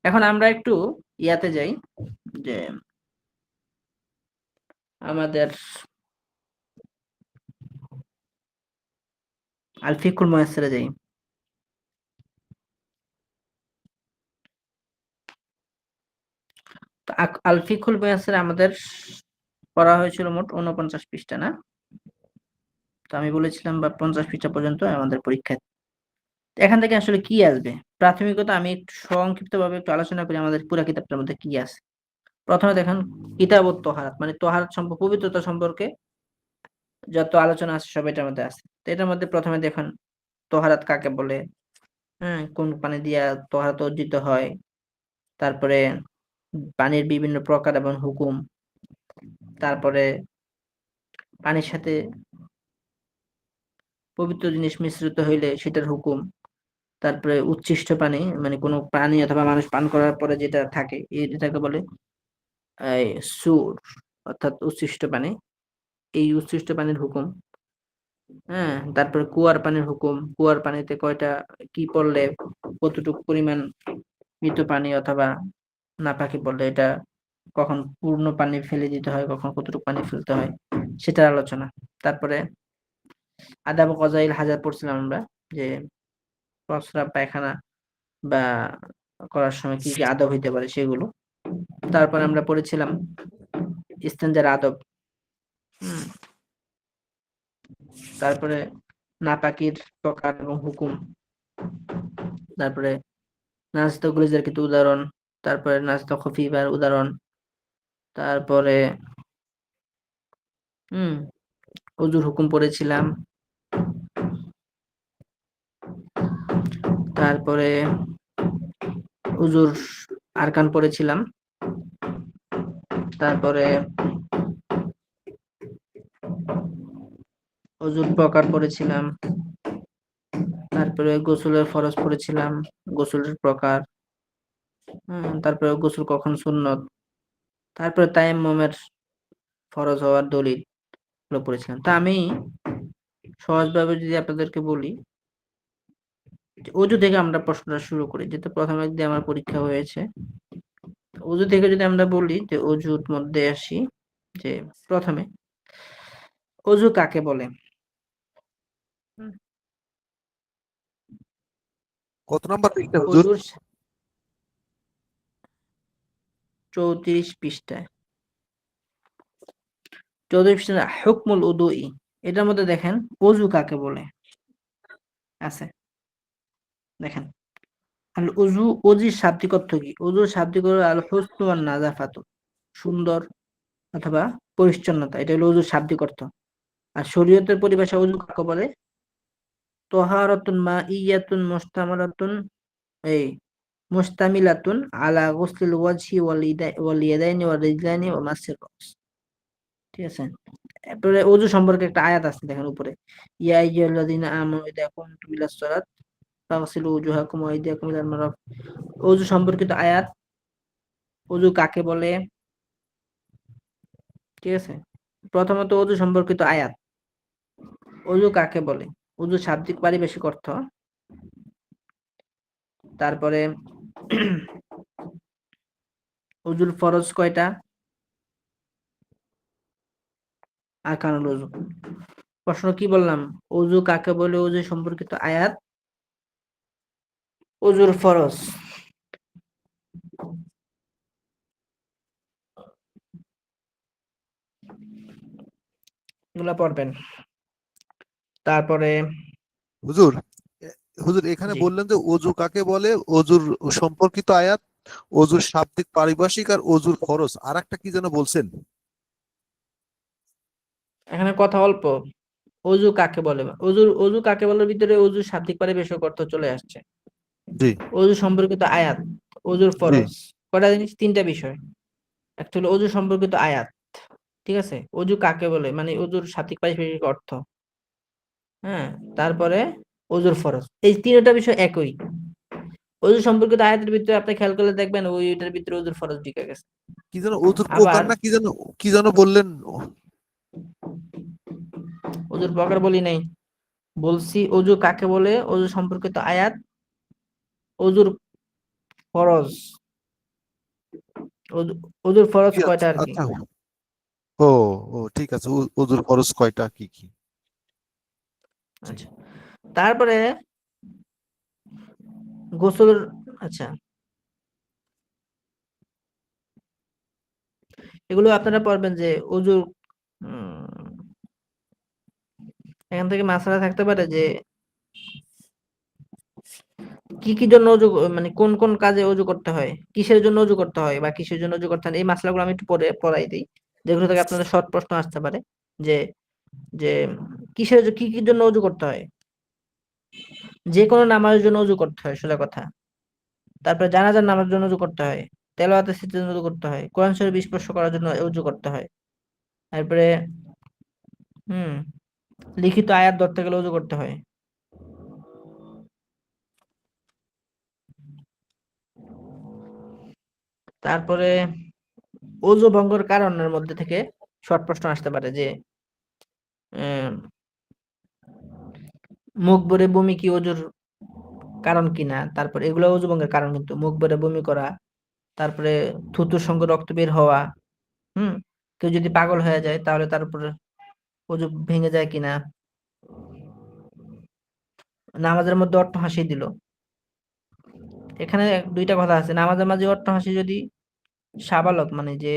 Speaker 1: এখন আমরা একটু ইয়াতে যাই, যে আমাদের আল ফিকুল মুয়াসসারে যাই। তো আল ফিকুল মুয়াসসারে আমাদের পড়া হয়েছিল মোট 49 পৃষ্ঠা, না? তো আমি বলেছিলাম বা 50 পৃষ্ঠা পর্যন্ত আমাদের পরীক্ষায়। তো এখান থেকে আসলে কি আসবে? প্রাথমিকত আমি একটু সংক্ষিপ্তভাবে একটু আলোচনা করি আমাদের পুরা কিতাবটার মধ্যে কি আছে। প্রথমে দেখেন কিতাবুত তহারাত, মানে তহারাত সম্পর্কে, পবিত্রতা সম্পর্কে যত আলোচনা আছে সব এটার মধ্যে আছে। তো এটার মধ্যে প্রথমে দেখেন তহারাত কাকে বলে, হ্যাঁ, কোন পানি দিয়া তহারাত অর্জিত হয়, তারপরে পানির বিভিন্ন প্রকার এবং হুকুম, তারপরে পানির সাথে পবিত্র জিনিস মিশ্রিত হইলে সেটার হুকুম, তারপরে উচ্ছিষ্ট পানি, মানে কোনো প্রাণী অথবা মানুষ পান করার পরে যেটা থাকে এটাকে বলে এই সুর, অর্থাৎ উচ্ছিষ্ট পানি, এই উচ্ছিষ্ট পানির হুকুম। হ্যাঁ, তারপরে কুয়ার পানির হুকুম, কুয়ার পানিতে কয়টা কি পড়লে কতটুকু পরিমাণ মৃত পানি অথবা নাপাকি পড়লে এটা কখন পূর্ণ পানি ফেলে দিতে হয়, কখন কতটুকু পানি ফেলতে হয়, সেটার আলোচনা। তারপরে আদাব কজাইল হাজার পড়ছিলাম আমরা, যে প্রস্রাব পায়খানা বা করার সময় কি কি আদব হইতে পারে সেগুলো। তারপর আমরা পড়েছিলাম ইস্তেঞ্জার আদব। হুম, তারপরে নাপাকির প্রকার এবং হুকুম, তারপরে নাজতা গুলিজের কিছু উদাহরণ, তারপরে নাজতা খফিফার উদাহরণ, তারপরে হুম অজুর হুকুম পড়েছিলাম, তারপরে অজুর আরকান পড়েছিলাম, তারপরে অজুর প্রকার পড়েছিলাম, তারপরে গোসলের ফরজ পড়েছিলাম, গোসলের প্রকার, তারপরে গোসল কখন সুন্নত, তারপরে তায়াম্মুমের ফরজ হওয়ার দলিল গুলো পড়েছিলাম। তা আমি সহজভাবে যদি আপনাদেরকে বলি, যে অজু থেকে আমরা প্রশ্নটা শুরু করি, যেহেতু প্রথম একদিন আমার পরীক্ষা হয়েছে। অজু থেকে যদি আমরা বলি, যে অজুর মধ্যে আসি, যে প্রথমে অজু কাকে বলে? হুম,
Speaker 2: কত নাম্বার পৃষ্ঠা হুজুর?
Speaker 1: অজুর 34 পৃষ্ঠায়, 34 পৃষ্ঠা হুকমুল উদুই, এটার মধ্যে দেখেন অজু কাকে বলে আছে, দেখেন আল উজু, অজির শাব্দিক অর্থ কি? অজুর শাব্দিক হলো আল হুসনু ওয়ান নাযাফাতু, সুন্দর অথবা পরিচ্ছন্নতা, এটা হলো অজুর শাব্দিক অর্থ। আর শরীয়তের পরিভাষা অজু কাকে বলে? তহারাতুন মাইয়াতুন মুস্তামালাতুন, এই মুস্তামিলাতুন আলা গুসলিল ওয়াজহি ওয়াল ইয়াদাইনি ওয়াল রিজলাইনি ওয়া মাসির রাস। ঠিক আছে, এরপরে অজু সম্পর্কে একটা আয়াত আছে, দেখেন উপরে, ইয়া আইয়ুহাল্লাযীনা আমানু ইযা কুমতুম ইলাস সালাত ফাগসিলু উজুহাকুম ওয়া আইদিয়াকুম ইলাল মারাফিক। অজু সম্পর্কিত আয়াত। অজু কাকে বলে? ঠিক আছে, প্রথমত অজু সম্পর্কিত আয়াত, অজু কাকে বলে, অজু শাব্দিক পারিভাষিক অর্থ, তারপরে অজুর ফরজ কয়টা, আরকানুল ওযু। প্রশ্ন কি বললাম? অজু কাকে বলে, অজু সম্পর্কিত আয়াত, অজুর ফরজ। এগুলা পড়বেন। তারপরে
Speaker 2: হুজুর হুজুর এখানে
Speaker 1: জি,
Speaker 2: বললেন যে অজু কাকে বলে, অজুর সম্পর্কিত আয়াত, অজুর শাব্দিক পারিভাষিক, আর অজুর ফরজ, আর একটা কি যেন বলছেন?
Speaker 1: এখানে কথা অল্প। অজু কাকে বলে, অজু কাকে বলার ভিতরে অজু শাব্দিক পারিভাষিক অর্থ চলে আসছে,
Speaker 2: জি
Speaker 1: অজু সম্পর্কিত আয়াত, অজুর
Speaker 2: জি
Speaker 1: ফরজ, কয়টা জিনিস? তিনটা বিষয়। একটা হলো অজু সম্পর্কিত আয়াত, ঠিক আছে, অজু কাকে বলে মানে অজুর শাব্দিক পারিভাষিক অর্থ, হ্যাঁ, তারপরে অজুর ফরজ, এই তিনটা বিষয় একই। অজু সম্পর্কিত আয়াতের ভিতরে আপনি খেয়াল করলে দেখবেন ওইটার ভিতরে অজুর ফরজ ঢুকে গেছে।
Speaker 2: কি যেন অজুর প্রকার
Speaker 1: আবার
Speaker 2: না কি যেন বললেন?
Speaker 1: অজুর প্রকার বলি নাই, বলছি অজু কাকে বলে, অজু সম্পর্কিত আয়াত, অজুর ফরজ। অজুর ফরজ
Speaker 2: কি
Speaker 1: কয়টা
Speaker 2: আচ্ছা
Speaker 1: আর কি।
Speaker 2: আচ্ছা। ও ও ঠিক আছে, অজুর ফরজ কয়টা, কি কি? জি
Speaker 1: আচ্ছা, তারপরে গোসল। আচ্ছা, এগুলো আপনারা পড়বেন যে অজুর, এখান থেকে মাসআলা থাকতে পারে যে কি কি জন্য অজু, মানে কোন কোন কাজে অজু করতে হয়, কিসের জন্য অজু করতে হয় বা কিসের জন্য অজু করতে হয়, এই মাসলাগুলো আমি একটু পরে পড়াই দিই, যেগুলো থেকে আপনাদের শর্ট প্রশ্ন আসতে পারে, যে যে কি কি জন্য অজু করতে হয়। যে কোনো নামাজের জন্য অজু করতে হয়, সোজা কথা। তারপরে জানাজার নামাজের জন্য অজু করতে হয়, তেলাওয়াতের সিজদার জন্য অজু করতে হয়, কোরআন শরীফ স্পর্শ করার জন্য অজু করতে হয়, তারপরে হুম লিখিত আয়াত ধরতে গেলে অজু করতে হয়। তারপরে অজু ভঙ্গের কারণের মধ্যে থেকে শর্ট প্রশ্ন আসতে পারে, যে আহ, মুখ ভরে বমি কি অজুর কারণ কিনা, তারপর এগুলো অজু ভঙ্গের কারণ, কিন্তু মুখ ভরে বমি করা, তারপরে থুতুর সঙ্গে রক্ত বের হওয়া, হুম কেউ যদি পাগল হয়ে যায় তাহলে তার উপরে অজু ভেঙে যায় কিনা, নামাজের মধ্যে অট্ট হাসি দিল, এখানে দুইটা কথা আছে, নামাজের মাঝে অট্ট হাসি যদি সাবালক মানে যে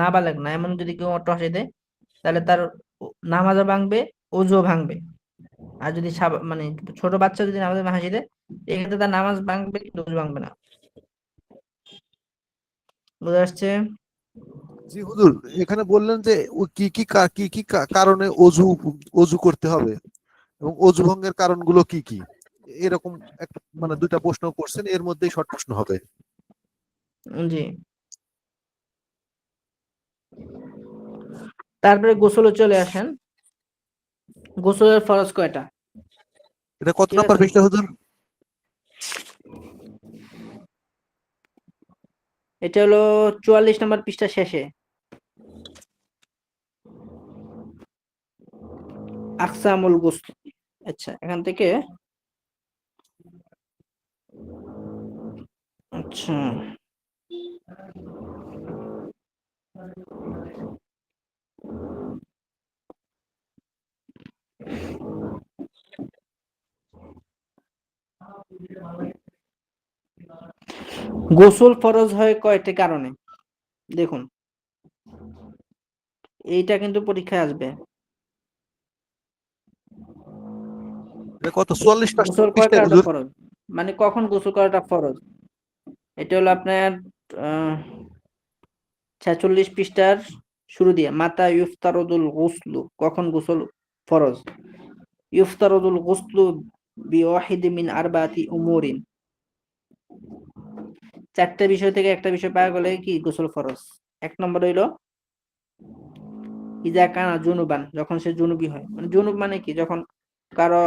Speaker 1: নাবালেগ না এমন যদি কেউ অট্ট হাসি দেয়, তাহলে তার নামাজও ভাঙবে, অজুও ভাঙবে। আর যদি মানে ছোট বাচ্চা যদি নামাজে হাসি দেয়, এক্ষেত্রে তার নামাজ ভাঙবে কিন্তু অজু ভাঙবে না। বুঝা আসছে?
Speaker 2: জি হুজুর, এখানে বললেন যে কি কি কারণে অজু অজু করতে হবে, এবং অজু ভঙ্গের কারণগুলো কি কি, এরকম একটা মানে দুইটা প্রশ্ন করছেন, এর মধ্যেই শর্ট প্রশ্ন হবে।
Speaker 1: জি, তারপরে গোসলে চলে আসেন। গোসলের ফরজ কয়টা?
Speaker 2: এটা কত
Speaker 1: ঠিক
Speaker 2: নাম্বার
Speaker 1: আছে।
Speaker 2: পৃষ্ঠা হুজুর?
Speaker 1: এটা হলো 44 নম্বর পৃষ্ঠা শেষে। আকসামুল গোসল। আচ্ছা, এখান থেকে আচ্ছা গোসল ফরজ হয় কয়টি কারণে? দেখুন, এইটা কিন্তু পরীক্ষায় আসবে।
Speaker 2: এটা কত 44
Speaker 1: গোসল কয়
Speaker 2: পৃষ্ঠায়
Speaker 1: কারণে
Speaker 2: হুজুর?
Speaker 1: ফরজ, মানে কখন গোসল করাটা ফরজ। এটা হলো আপনার 46 পৃষ্ঠার শুরু দিয়ে, মাতা ইউফতারদুল গুসলু, কখন গোসল ফরজ। ইউফতারদুল গুসলু বিওয়াহিদি মিন আরবাতি উমুরিন, চারটা বিষয় থেকে একটা বিষয় পাওয়া গেলে কি গোসল ফরজ। এক নম্বর হইলো ইজা কানা জুনুবান, যখন সে জুনুবি হয়। মানে জুনুব মানে কি, যখন কারো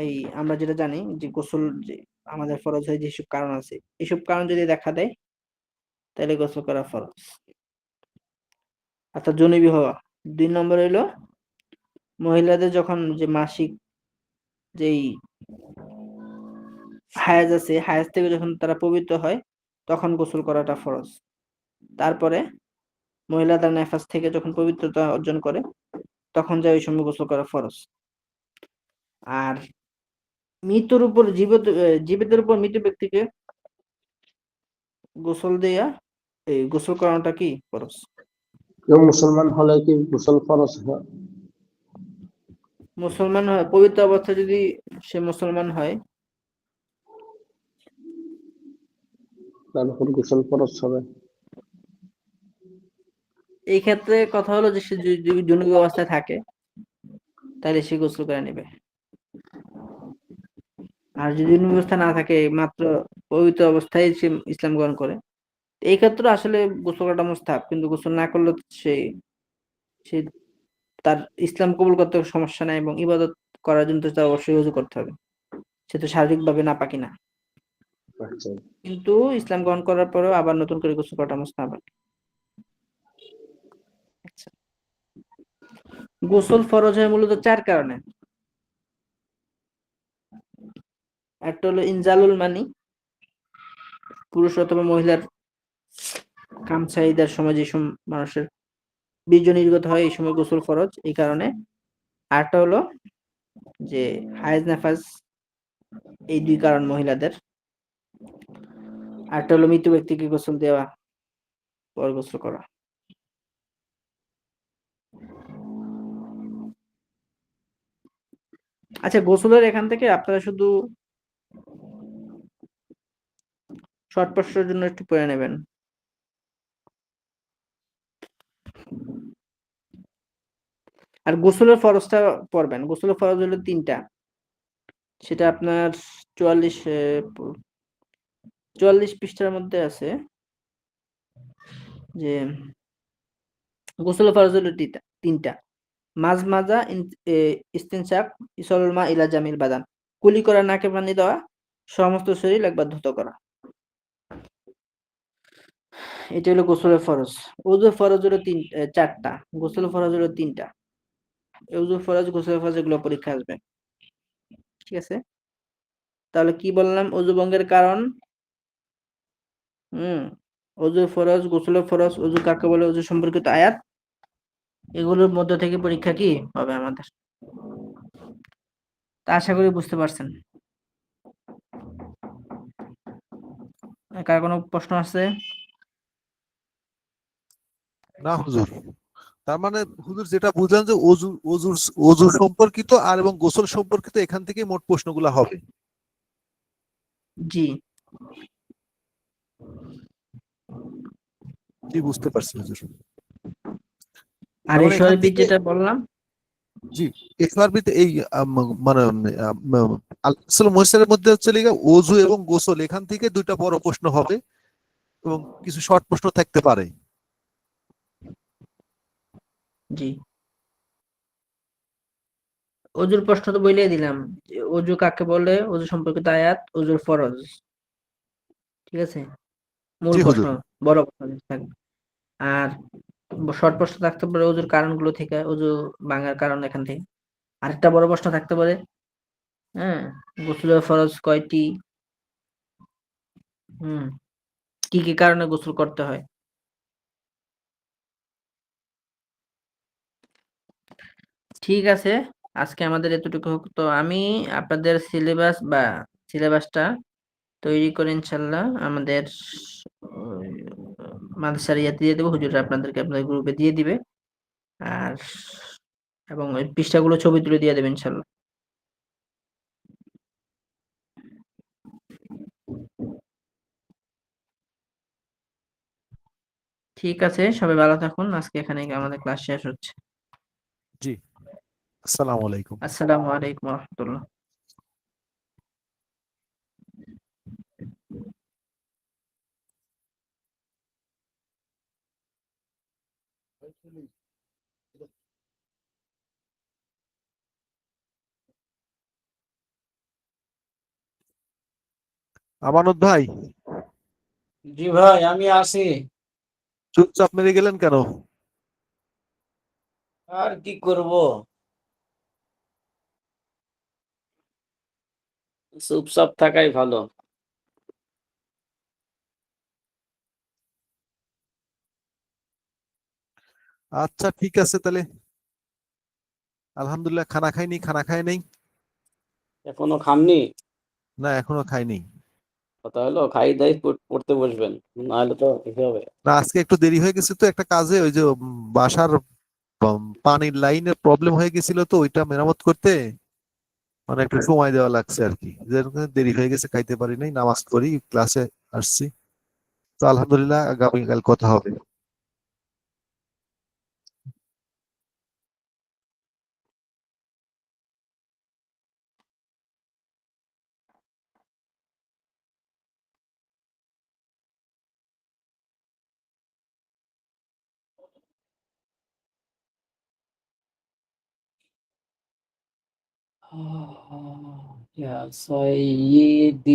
Speaker 1: এই আমরা যেটা জানি যে গোসল যে আমাদের ফরজ হয় যেসব কারণ আছে, এইসব কারণ যদি দেখা দেয় তাহলে গোসল করা ফরজ, অর্থাৎ জুনুবি হওয়া। 2 নম্বর হইলো মহিলাদের যখন যে মাসিক যেই হায়েজ আছে, হায়েজ থেকে যখন তারা পবিত্র হয় তখন গোসল করাটা ফরজ। তারপরে মহিলাদের নেফাস থেকে যখন পবিত্রতা অর্জন করে তখন যায় ওই সময় গোসল করা ফরজ। আর মৃত্যুর উপর জীবিতের উপর মৃত ব্যক্তিকে গোসল দেয়া, এই গোসল করানোটা কি ফরজ।
Speaker 3: কেউ মুসলমান হলে কি গোসল ফরজ হয়?
Speaker 1: মুসলমান হয়, পবিত্র অবস্থায় যদি সে মুসলমান হয়
Speaker 3: তার উপর গোসল ফরজ হবে।
Speaker 1: এই ক্ষেত্রে কথা হলো যে সে যদি জুনুবি অবস্থায় থাকে তাহলে সে গোসল করে নেবে। আর যদি জুনুবি অবস্থা না থাকে, মাত্র পবিত্র অবস্থায় সে ইসলাম গ্রহণ করে, এই ক্ষেত্রে আসলে গোসল করাটা মুস্তাহাব, কিন্তু গোসল না করলে সে সে তার ইসলাম কবুল করতে সমস্যা নাই, এবং ইবাদত করার জন্য তো তার অবশ্যই ওযু করতে হবে। সে তো শারীরিক ভাবে নাপাকি না,
Speaker 3: আচ্ছা,
Speaker 1: কিন্তু ইসলাম গ্রহণ করার পরেও আবার নতুন করে গোসল করাটা মুস্তাহাব। আচ্ছা, গোসল ফরজ হয় মূলত 4 কারণে। একটা হলো ইনজালুল মানি, পুরুষ অথবা মহিলার কামচাহিদার সময় যে মানুষের বীর্য নির্গত হয়, এই সময় গোসল ফরজ এই কারণে। আরেকটা হলো যে হায়েজ নেফাজ, এই 2 কারণ মহিলাদের। আরেকটা হলো মৃত ব্যক্তিকে গোসল দেওয়া, পর গোসল করা। আচ্ছা, গোসলের এখান থেকে আপনারা শুধু শর্ট প্রশ্নের জন্য একটু পড়ে নেবেন। আর গোসলের ফরজটা পড়বেন। গোসলের ফরজ হলো 3টা, সেটা আপনার 44 পৃষ্ঠার মধ্যে আছে যে গোসলের ফরজ হলো 3টা। মাজমাজা, ইস্তিনশাক, ইসরুল মা ইলা জামিল বাদান, কুলি করা, নাকে পানি দেওয়া, সমস্ত শরীর একবার ধুত করা। এটা হলো গোসলের ফরজ। ওযুর ফরজ হলো 4টা, গোসলের ফরজ হলো 3টা। ওযুর ফরজ, গোসলের ফরজ এগুলো পরীক্ষা আসবে। ঠিক আছে, তাহলে কি বললাম? ওযু ভঙ্গের কারণ, ওযুর ফরজ, গোসলের ফরজ, ওযু কাকে বলে, ওযু সম্পর্কিত আয়াত, এগুলোর মধ্য থেকে পরীক্ষা কি হবে আমাদের। তা আশা করি বুঝতে পারছেন। কার কোনো প্রশ্ন আছে?
Speaker 2: না হুজুর, তার মানে হুজুর যেটা বুঝলেন যে অজু সম্পর্কিত আর এবং গোসল সম্পর্কিত এখান থেকে মোট প্রশ্নগুলো হবে।
Speaker 1: জি,
Speaker 2: জি বুঝতে পারছি হুজুর।
Speaker 1: আর
Speaker 2: তার
Speaker 1: এই
Speaker 2: মানে এখান
Speaker 1: শরীফ
Speaker 2: থেকে
Speaker 1: যেটা বললাম,
Speaker 2: জি এসআরবিতে এই মানে আসলে মহিষের মধ্যে হচ্ছে লিগা অজু এবং গোসল, এখান থেকে 2টা বড় প্রশ্ন হবে এবং কিছু শর্ট প্রশ্ন থাকতে পারে।
Speaker 1: জি। অজুর প্রশ্ন তো বলেই দিলাম, যে অজু কাকে বলে, অজু সম্পর্কিত আয়াত, অজুর ফরজ। ঠিক আছে, মূল
Speaker 2: জি
Speaker 1: প্রশ্ন,
Speaker 2: হুজুর।
Speaker 1: বড় প্রশ্ন থাকবে। আর শর্ট প্রশ্ন থাকতে পারে অজুর কারণগুলো থেকে, অজু ভাঙার কারণ এখান থেকে। আরেকটা বড় প্রশ্ন থাকতে পারে, হ্যাঁ, গোসলের ফরজ কয়টি, হুম, কি কি কারণে গোসল করতে হয়। ঠিক আছে, আজকে আমাদের এতটুকু হোক। তো আমি আপনাদের সিলেবাসটা তৈরি করে ইনশাল্লাহ আমাদের মাদ্রাসার ইয়াতে দিয়ে দেবো, হুজুররা আপনাদেরকে আপনাদের গ্রুপে দিয়ে দিবে। আর এবং ওই পৃষ্ঠাগুলো ছবি তুলে দিয়ে দেবেন ইনশাল্লাহ। ঠিক আছে, সবাই ভালো থাকুন। আজকে এখানে আমাদের ক্লাস শেষ হচ্ছে।
Speaker 2: জি, আসসালামু আলাইকুম।
Speaker 1: আসসালামু আলাইকুম রহমতুল্লাহ।
Speaker 2: আমানত ভাই,
Speaker 4: জি ভাই, আমি আছি।
Speaker 2: চুপচাপ মেরে গেলেন কেন?
Speaker 4: আর কি করব, চুপচাপ থাকাই ভালো।
Speaker 2: আচ্ছা ঠিক আছে তাহলে, আলহামদুলিল্লাহ খানা খাইনি, খানা খাই নাই।
Speaker 4: এখনো খাননি?
Speaker 2: না এখনো খাইনি।
Speaker 4: কথা হলো খাই দাই পড়তে বসবেন, নাহলে তো কি হবে।
Speaker 2: না আজকে একটু দেরি হয়ে গেছে তো একটা কাজে, ওই যে বাসার পানির লাইনের প্রবলেম হয়ে গেছিল, তো ওইটা মেরামত করতে মানে একটু সময় দেওয়া লাগছে আর কি, যে কারণে দেরি হয়ে গেছে, খাইতে পারি নাই, নামাজ পড়ি ক্লাসে আসছি। তো আলহামদুলিল্লাহ আগামীকাল কথা হবে।
Speaker 4: يا سيدي